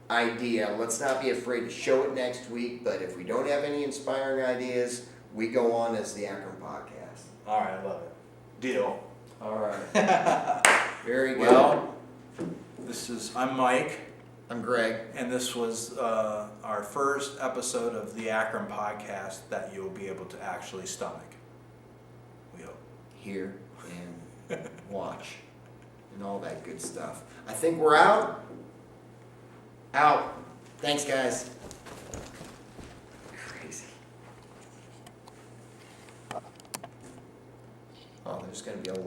idea, let's not be afraid to show it next week. But if we don't have any inspiring ideas, we go on as the Akron Podcast. All right, I love it. Deal. All right. Very good. Well, I'm Mike. I'm Greg. And this was our first episode of the Akron Podcast that you'll be able to actually stomach. We hope. Hear and watch and all that good stuff. I think we're out. Out. Thanks, guys. Crazy. Oh, there's going to be a